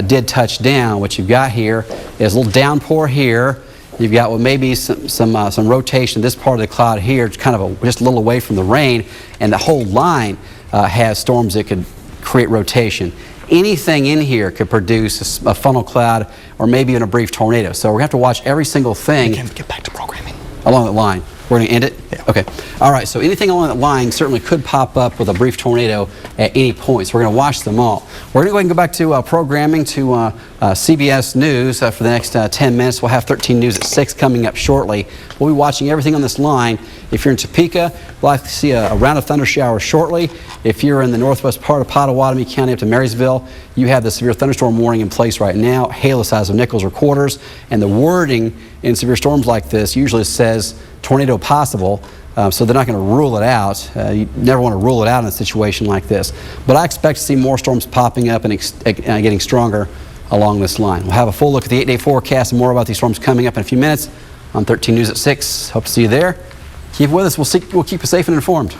did touch down. What you've got here is a little downpour here. You've got what maybe some rotation. This part of the cloud here, it's kind of just a little away from the rain, and the whole line has storms that could create rotation. Anything in here could produce a funnel cloud or maybe even a brief tornado. So we're going to have to watch every single thing Get back to programming. along that line. We're going to end it? Yeah. Okay. All right, so anything along that line certainly could pop up with a brief tornado at any point, so we're going to watch them all. We're going to go ahead and go back to programming, to CBS News for the next 10 minutes. We'll have 13 News at 6 coming up shortly. We'll be watching everything on this line. If you're in Topeka, we'll likely see a round of thunder showers shortly. If you're in the northwest part of Pottawatomie County up to Marysville, you have the severe thunderstorm warning in place right now, hail the size of nickels or quarters, and the wording in severe storms like this usually says tornado possible, so they're not going to rule it out. You never want to rule it out in a situation like this. But I expect to see more storms popping up and getting stronger along this line. We'll have a full look at the 8-day forecast and more about these storms coming up in a few minutes on 13 News at 6. Hope to see you there. Keep with us. We'll keep you safe and informed.